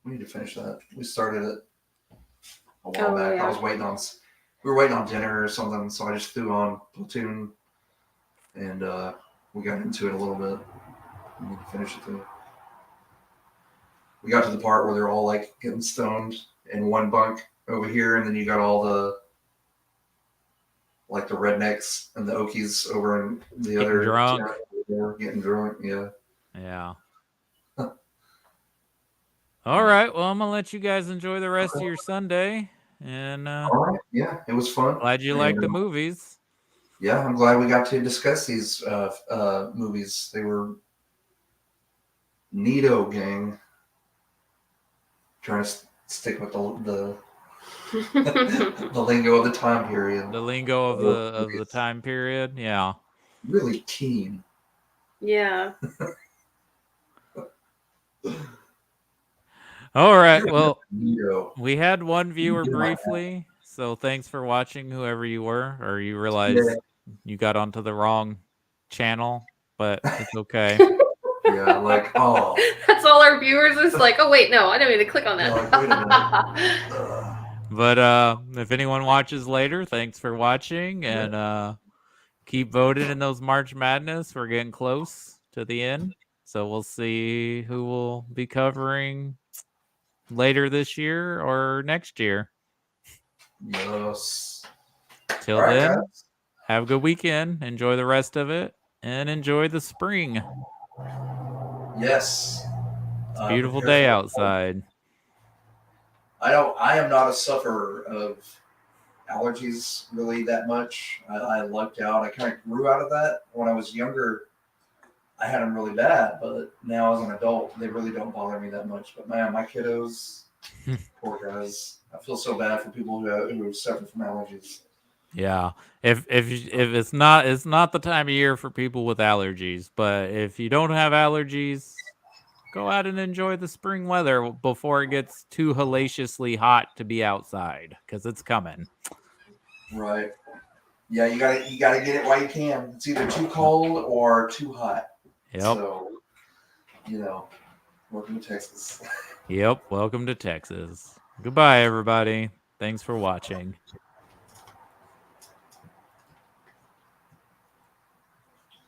We need to finish that. We started it a while back. Yeah. We were waiting on dinner or something, so I just threw on Platoon, and we got into it a little bit. We need to finish it too. We got to the part where they're all like getting stoned in one bunk over here, and then you got all the like the rednecks and the Okies over in the other drunk. Getting drunk, yeah. Yeah. All right. Well, I'm gonna let you guys enjoy the rest of your Sunday. And all right, yeah, it was fun. Glad you liked the movies. Yeah, I'm glad we got to discuss these movies. They were neato, gang. Trying to stick with the the lingo of the time period. The lingo of the time period, yeah. Really keen. Yeah. All right. Well, we had one viewer briefly, so thanks for watching, whoever you were, or you realized you got onto the wrong channel, but it's okay. Yeah, like, that's all our viewers is like, oh wait, no, I didn't mean to click on that. Like, wait a minute. But if anyone watches later, thanks for watching, and keep voting in those March Madness. We're getting close to the end, so we'll see who will be covering later this year or next year. Yes. Till All right, then, guys. have a good weekend. Enjoy the rest of it, and enjoy the spring. Yes. It's a beautiful Prepare day for outside. I am not a sufferer of allergies really that much. I lucked out. I kind of grew out of that when I was younger. I had them really bad, but now as an adult, they really don't bother me that much. But man, my kiddos, poor guys. I feel so bad for people who suffer from allergies. Yeah. If it's not the time of year for people with allergies, but if you don't have allergies, go out and enjoy the spring weather before it gets too hellaciously hot to be outside, because it's coming. Right. Yeah, you gotta get it while you can. It's either too cold or too hot. Yep. So, welcome to Texas. Yep. Welcome to Texas. Goodbye, everybody. Thanks for watching.